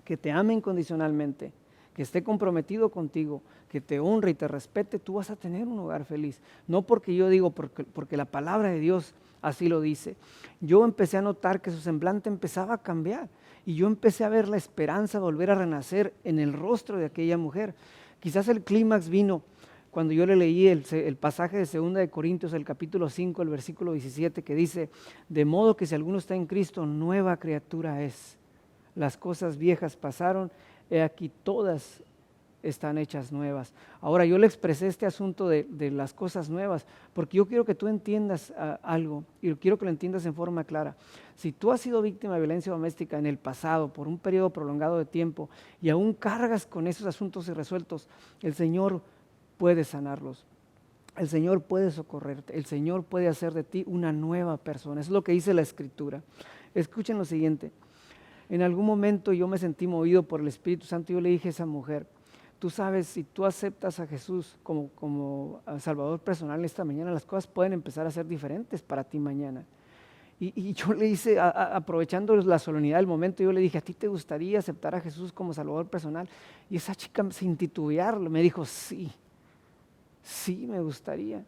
K: que te ame incondicionalmente, que esté comprometido contigo, que te honre y te respete, tú vas a tener un hogar feliz. No porque yo digo, porque la palabra de Dios así lo dice. Yo empecé a notar que su semblante empezaba a cambiar y yo empecé a ver la esperanza volver a renacer en el rostro de aquella mujer. Quizás el clímax vino cuando yo le leí el pasaje de 2 de Corintios, el capítulo 5, el versículo 17, que dice, de modo que si alguno está en Cristo, nueva criatura es. Las cosas viejas pasaron, he aquí todas están hechas nuevas. Ahora yo le expresé este asunto de las cosas nuevas, porque yo quiero que tú entiendas algo, y quiero que lo entiendas en forma clara. Si tú has sido víctima de violencia doméstica en el pasado, por un periodo prolongado de tiempo, y aún cargas con esos asuntos irresueltos, el Señor puede sanarlos. El Señor puede socorrerte, el Señor puede hacer de ti una nueva persona. Eso es lo que dice la Escritura. Escuchen lo siguiente. En algún momento yo me sentí movido por el Espíritu Santo y yo le dije a esa mujer, tú sabes, si tú aceptas a Jesús como Salvador personal esta mañana, las cosas pueden empezar a ser diferentes para ti mañana. Y yo le hice, aprovechando la solemnidad del momento, yo le dije, ¿a ti te gustaría aceptar a Jesús como Salvador personal? Y esa chica, sin titubearlo, me dijo, sí, me gustaría.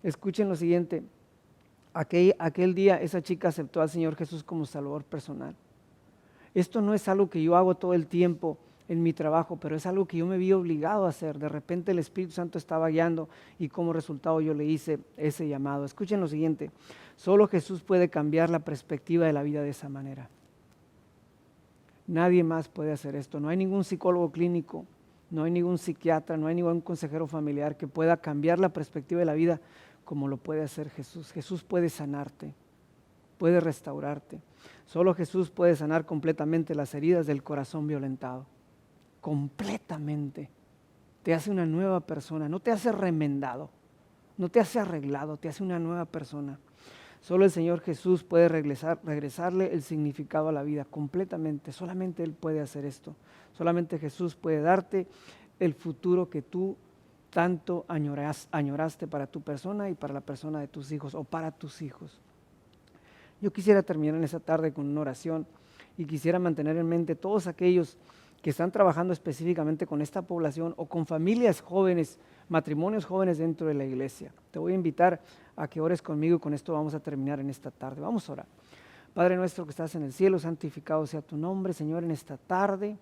K: Escuchen lo siguiente, aquel día esa chica aceptó al Señor Jesús como Salvador personal. Esto no es algo que yo hago todo el tiempo en mi trabajo, pero es algo que yo me vi obligado a hacer. De repente el Espíritu Santo estaba guiando y como resultado yo le hice ese llamado. Escuchen lo siguiente, solo Jesús puede cambiar la perspectiva de la vida de esa manera. Nadie más puede hacer esto. No hay ningún psicólogo clínico, no hay ningún psiquiatra, no hay ningún consejero familiar que pueda cambiar la perspectiva de la vida como lo puede hacer Jesús. Jesús puede sanarte, puede restaurarte. Solo Jesús puede sanar completamente las heridas del corazón violentado. Completamente. Te hace una nueva persona, no te hace remendado, no te hace arreglado, te hace una nueva persona. Solo el Señor Jesús puede regresarle el significado a la vida completamente. Solamente Él puede hacer esto. Solamente Jesús puede darte el futuro que tú tanto añoraste para tu persona y para la persona de tus hijos o para tus hijos. Yo quisiera terminar en esta tarde con una oración y quisiera mantener en mente todos aquellos que están trabajando específicamente con esta población o con familias jóvenes, matrimonios jóvenes dentro de la iglesia. Te voy a invitar a que ores conmigo y con esto vamos a terminar en esta tarde. Vamos a orar. Padre nuestro que estás en el cielo, santificado sea tu nombre, Señor, en esta tarde.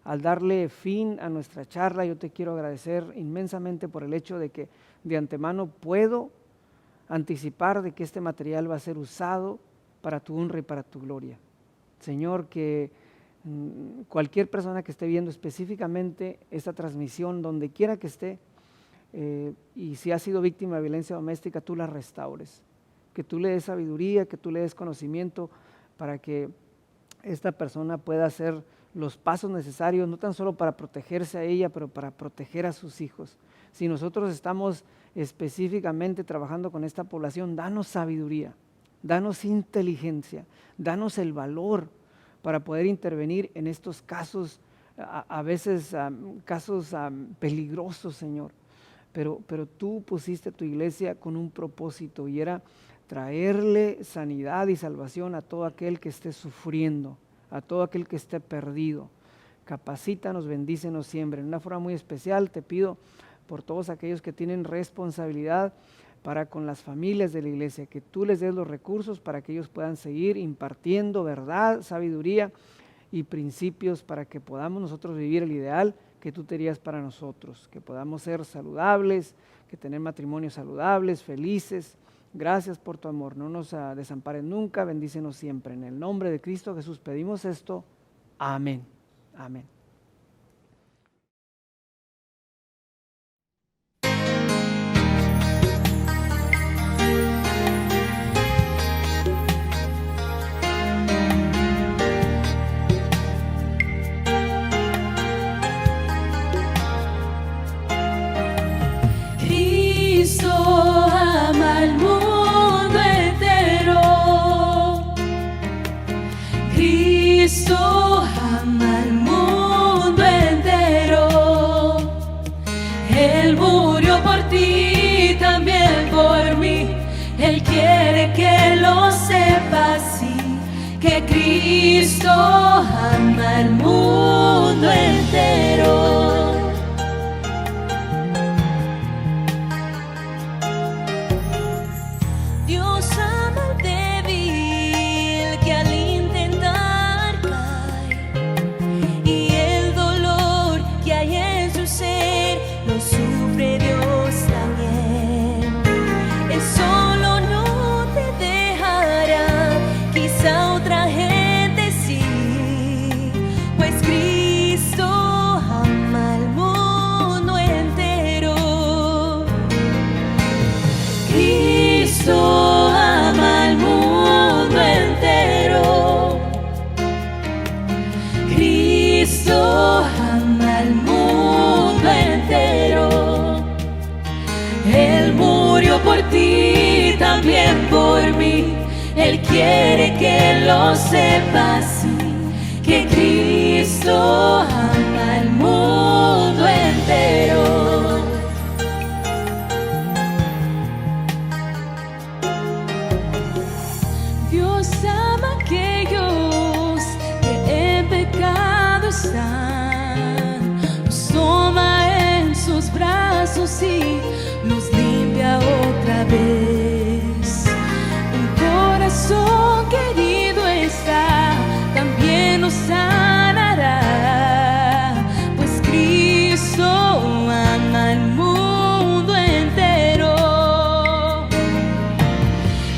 K: Al darle fin a nuestra charla, yo te quiero agradecer inmensamente por el hecho de que de antemano puedo anticipar de que este material va a ser usado para tu honra y para tu gloria. Señor, que cualquier persona que esté viendo específicamente esta transmisión, donde quiera que esté, y si ha sido víctima de violencia doméstica, tú la restaures, que tú le des sabiduría, que tú le des conocimiento para que esta persona pueda hacer los pasos necesarios, no tan solo para protegerse a ella, pero para proteger a sus hijos. Si nosotros estamos específicamente trabajando con esta población, danos sabiduría, danos inteligencia, danos el valor para poder intervenir en estos casos, a veces casos peligrosos, Señor. Pero tú pusiste tu iglesia con un propósito y era traerle sanidad y salvación a todo aquel que esté sufriendo, a todo aquel que esté perdido. Capacítanos, bendícenos siempre. En una forma muy especial te pido por todos aquellos que tienen responsabilidad para con las familias de la iglesia, que tú les des los recursos para que ellos puedan seguir impartiendo verdad, sabiduría y principios para que podamos nosotros vivir el ideal que tú querías para nosotros, que podamos ser saludables, que tener matrimonios saludables, felices. Gracias por tu amor, no nos desampares nunca, bendícenos siempre. En el nombre de Cristo Jesús pedimos esto, amén, amén.
A: Cristo ama al mundo entero. Cristo ama al mundo entero. Él murió por ti, también por mí. Él quiere que lo sepas, sí, que Cristo ama al mundo entero. Por ti, también por mí, Él
B: quiere que lo sepas, que Cristo ama al mundo entero.
A: Dios ama a aquellos que en pecado están, los toma en sus brazos y los limpia otra vez. Un corazón querido está, también nos sanará, pues Cristo ama al mundo entero.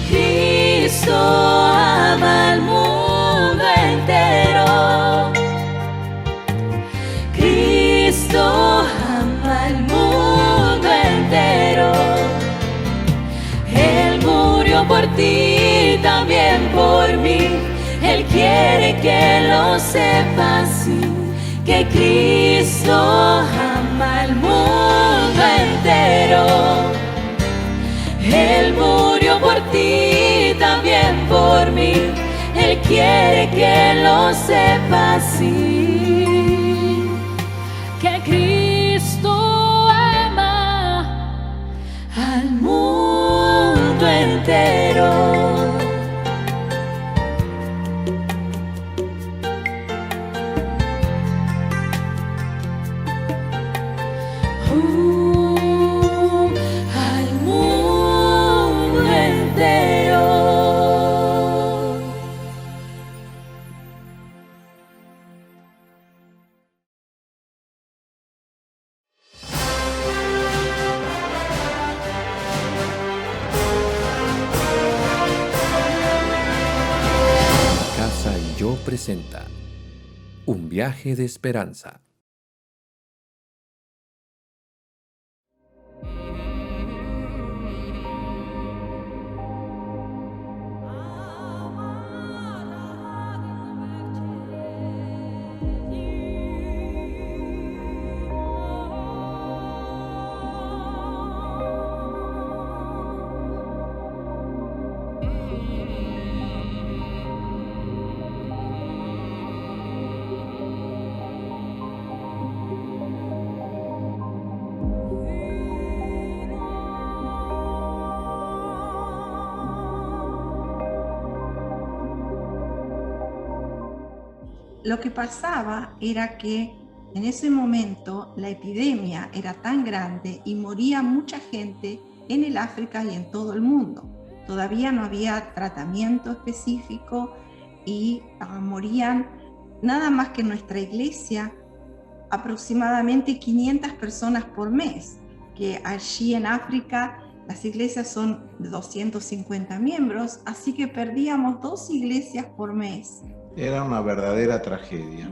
B: Cristo ama al mundo entero. Cristo ama al mundo entero. Él murió por ti, también por mí. Él quiere que lo sepas, que Cristo ama al mundo entero. Él murió por ti, también por mí. Él quiere que lo sepas,
A: Que Cristo ama
B: al mundo entero. Al mundo entero.
C: Casa y Yo presenta Un viaje de esperanza.
I: Lo que pasaba era que en ese momento la epidemia era tan grande y moría mucha gente en el África y en todo el mundo. Todavía no había tratamiento específico y morían nada más que en nuestra iglesia aproximadamente 500 personas por mes, que allí en África las iglesias son de 250 miembros, así que perdíamos 2 iglesias por mes.
H: Era una verdadera tragedia.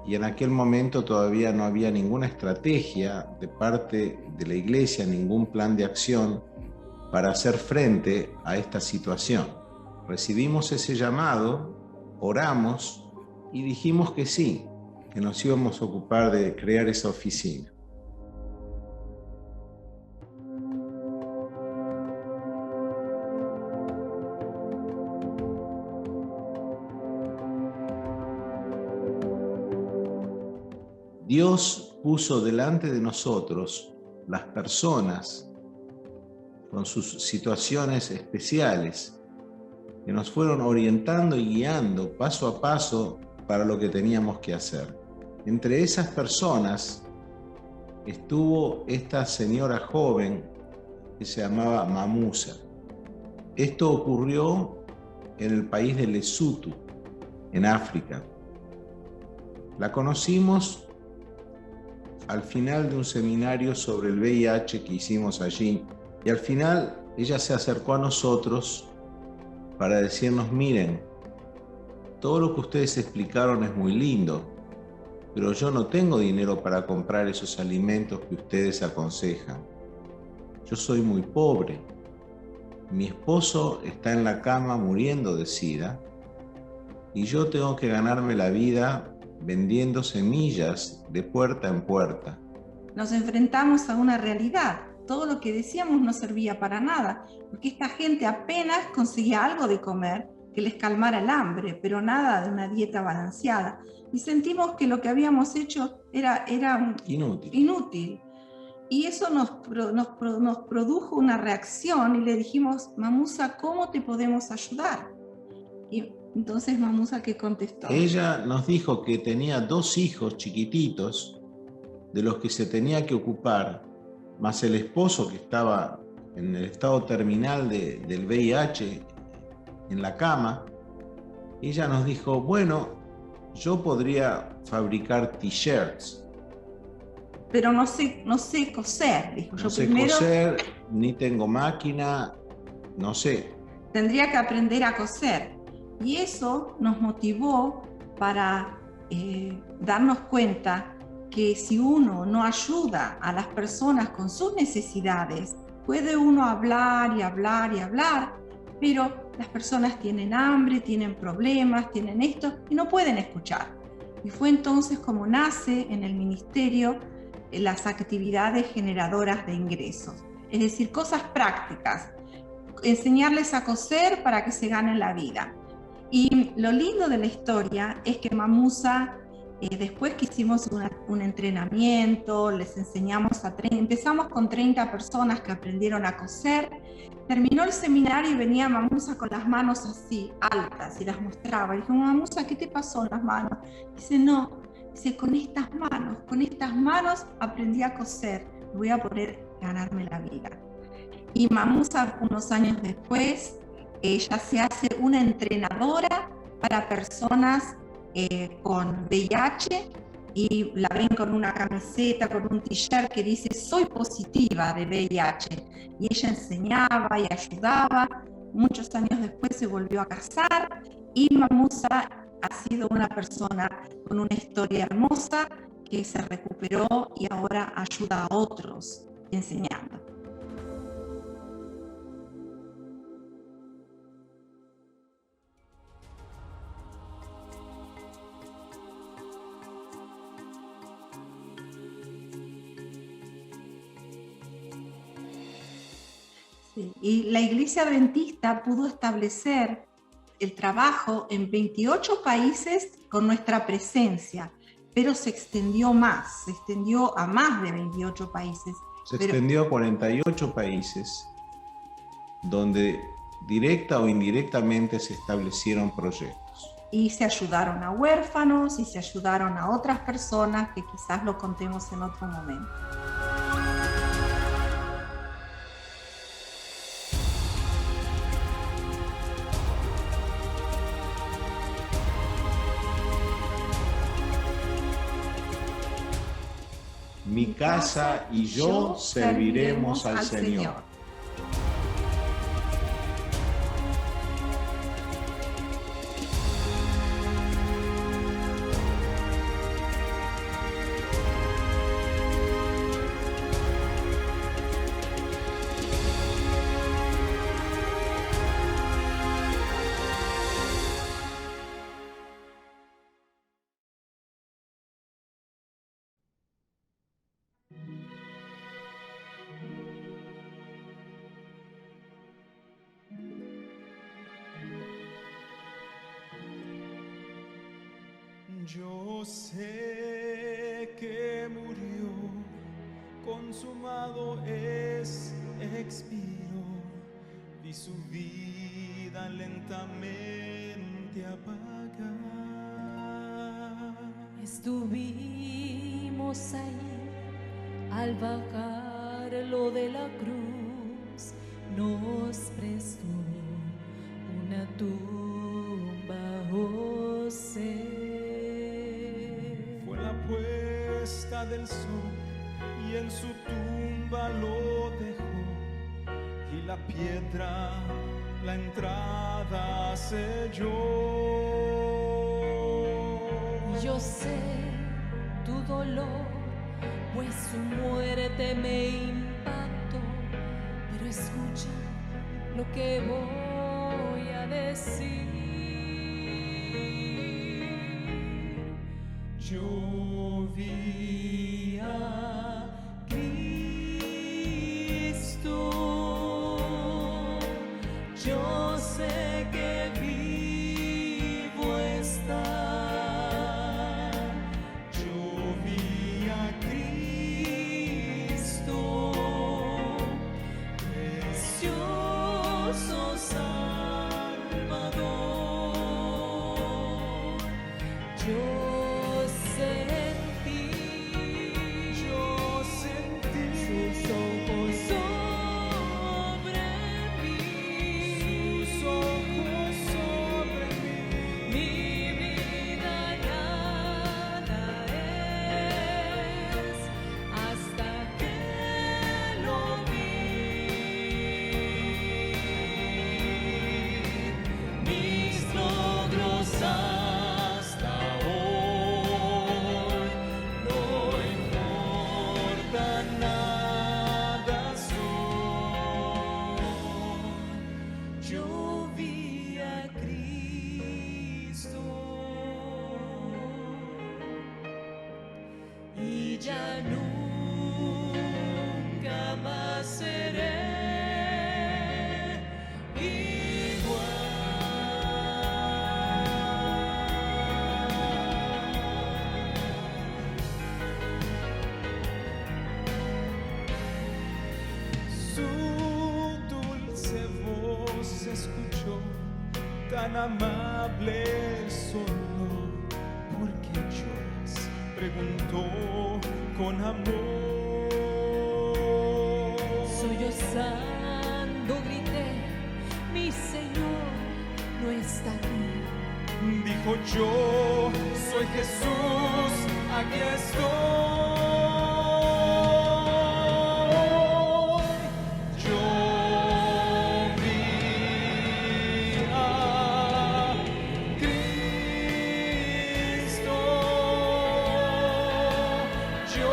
H: Y en aquel momento todavía no había ninguna estrategia de parte de la iglesia, ningún plan de acción para hacer frente a esta situación. Recibimos ese llamado, oramos y dijimos que sí, que nos íbamos a ocupar de crear esa oficina. Dios puso delante de nosotros las personas con sus situaciones especiales que nos fueron orientando y guiando paso a paso para lo que teníamos que hacer. Entre esas personas estuvo esta señora joven que se llamaba Mamusa. Esto ocurrió en el país de Lesotho, en África. La conocimos al final de un seminario sobre el VIH que hicimos allí, y al final ella se acercó a nosotros para decirnos: miren, todo lo que ustedes explicaron es muy lindo, pero yo no tengo dinero para comprar esos alimentos que ustedes aconsejan. Yo soy muy pobre. Mi esposo está en la cama muriendo de SIDA y yo tengo que ganarme la vida vendiendo semillas de puerta en puerta.
I: Nos enfrentamos a una realidad. todo lo que decíamos no servía para nada, porque esta gente apenas conseguía algo de comer que les calmara el hambre, pero nada de una dieta balanceada. Y sentimos que lo que habíamos hecho era inútil. Y eso nos produjo una reacción y le dijimos, Mamusa, ¿cómo te podemos ayudar? Y entonces Mamusa, ¿qué contestó?
H: Ella nos dijo que tenía 2 hijos chiquititos de los que se tenía que ocupar, más el esposo que estaba en el estado terminal del VIH en la cama. Ella nos dijo, bueno, yo podría fabricar t-shirts.
I: Pero no sé coser, dijo.
H: No
I: yo
H: sé
I: primero
H: coser, ni tengo máquina, no sé.
I: Tendría que aprender a coser. Y eso nos motivó para darnos cuenta que si uno no ayuda a las personas con sus necesidades, puede uno hablar y hablar y hablar, pero las personas tienen hambre, tienen problemas, tienen esto y no pueden escuchar. Y fue entonces como nace en el ministerio las actividades generadoras de ingresos, es decir, cosas prácticas, enseñarles a coser para que se ganen la vida. Y lo lindo de la historia es que Mamusa, después que hicimos un entrenamiento, les enseñamos empezamos con 30 personas que aprendieron a coser, terminó el seminario y venía Mamusa con las manos así, altas, y las mostraba. Y dijo, Mamusa, ¿qué te pasó en las manos? Dice, no, con estas manos aprendí a coser, voy a poder ganarme la vida. Y Mamusa, unos años después, ella se hace una entrenadora para personas con VIH y la ven con una camiseta, con un t-shirt que dice soy positiva de VIH, y ella enseñaba y ayudaba. Muchos años después se volvió a casar y Mamusa ha sido una persona con una historia hermosa que se recuperó y ahora ayuda a otros enseñando. Y la Iglesia Adventista pudo establecer el trabajo en 28 países con nuestra presencia, pero se extendió más, se extendió a más de 28 países.
H: Extendió a 48 países, donde directa o indirectamente se establecieron proyectos.
I: Y se ayudaron a huérfanos y se ayudaron a otras personas que quizás lo contemos en otro momento.
H: Mi casa y yo serviremos al Señor.
J: Yo sé que murió, consumado es, expiró, vi su vida lentamente apagar.
A: Estuvimos ahí al bajarlo de la cruz, nos prestó una tumba, José.
J: Fue la puesta del sol y en su tumba lo dejó, y la piedra la entrada selló.
A: Yo sé tu dolor, pues su muerte me impactó, pero escucha lo que voy a decir.
J: Yo vi a Cristo
B: Yo sentí sus ojos sobre mí, mi vida nada es hasta que lo vi, mis logros hasta hoy no importa nada soy. Yo vi a Cristo y ya nunca más seré
J: Su dulce voz se escuchó, tan amable sonó. ¿Por qué lloras?, preguntó con amor.
B: Sollozando grité, mi Señor no está aquí.
J: Dijo: yo soy Jesús, aquí estoy. Yo vi a Cristo. Yo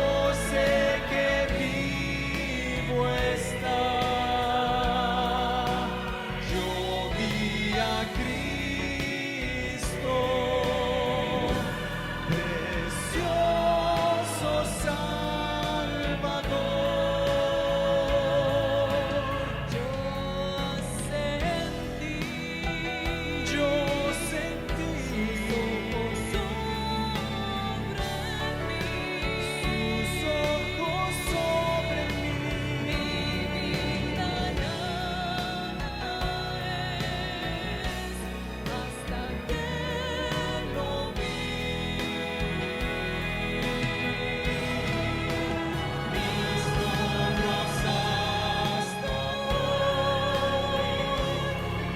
J: sé que vivo está. Yo vi a Cristo, precioso Salvador. Yo sentí sus ojos sobre mí, mi vida nada es hasta que lo vi, mis logros hasta hoy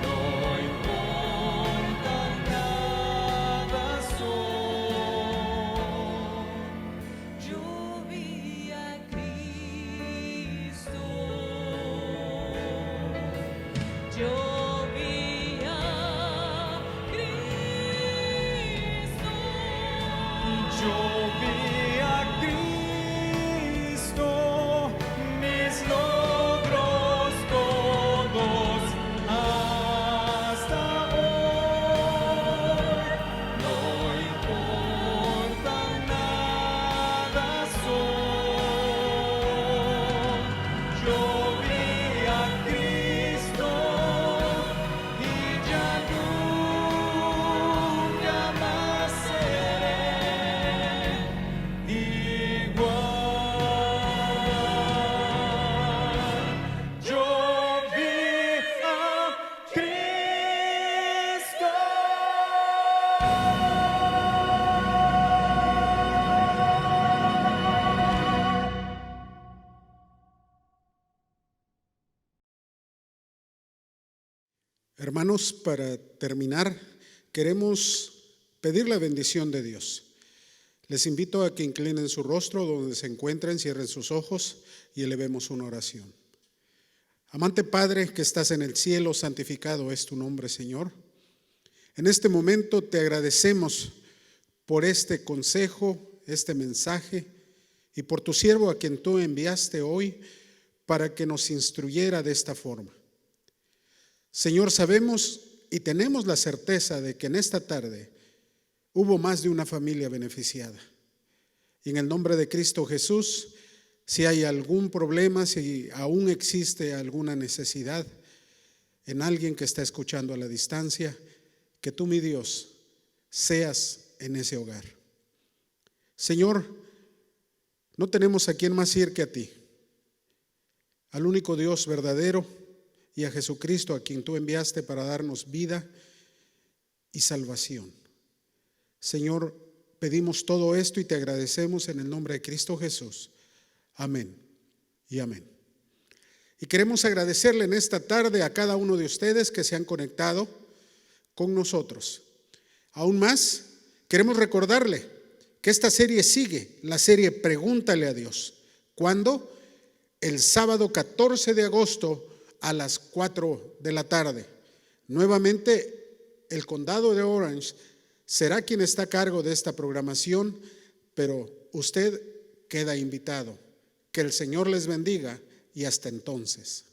J: no importan nada soy. Yo vi a Cristo, yo vi a Cristo, yo vi a Cristo, mis logros todos hasta hoy no importan nada soy. Yo vi a Cristo y ya nunca más seré igual. Yo vi a Cristo.
E: Hermanos, para terminar, queremos pedir la bendición de Dios. Les invito a que inclinen su rostro donde se encuentren, cierren sus ojos y elevemos una oración. Amante Padre que estás en el cielo, santificado es tu nombre, Señor. En este momento te agradecemos por este consejo, este mensaje y por tu siervo a quien tú enviaste hoy para que nos instruyera de esta forma. Señor, sabemos y tenemos la certeza de que en esta tarde hubo más de una familia beneficiada. Y en el nombre de Cristo Jesús, si hay algún problema, si aún existe alguna necesidad en alguien que está escuchando a la distancia, que tú, mi Dios, seas en ese hogar. Señor, no tenemos a quien más ir que a ti, al único Dios verdadero y a Jesucristo a quien tú enviaste para darnos vida y salvación. Señor, Pedimos todo esto y te agradecemos en el nombre de Cristo Jesús. Amén y amén. Y queremos agradecerle en esta tarde a cada uno de ustedes que se han conectado con nosotros. Aún más, queremos recordarle que esta serie sigue, la serie Pregúntale a Dios. ¿Cuándo? El sábado 14 de agosto a las 4 de la tarde. Nuevamente, el condado de Orange será quien está a cargo de esta programación, pero usted queda invitado. Que el Señor les bendiga y hasta entonces.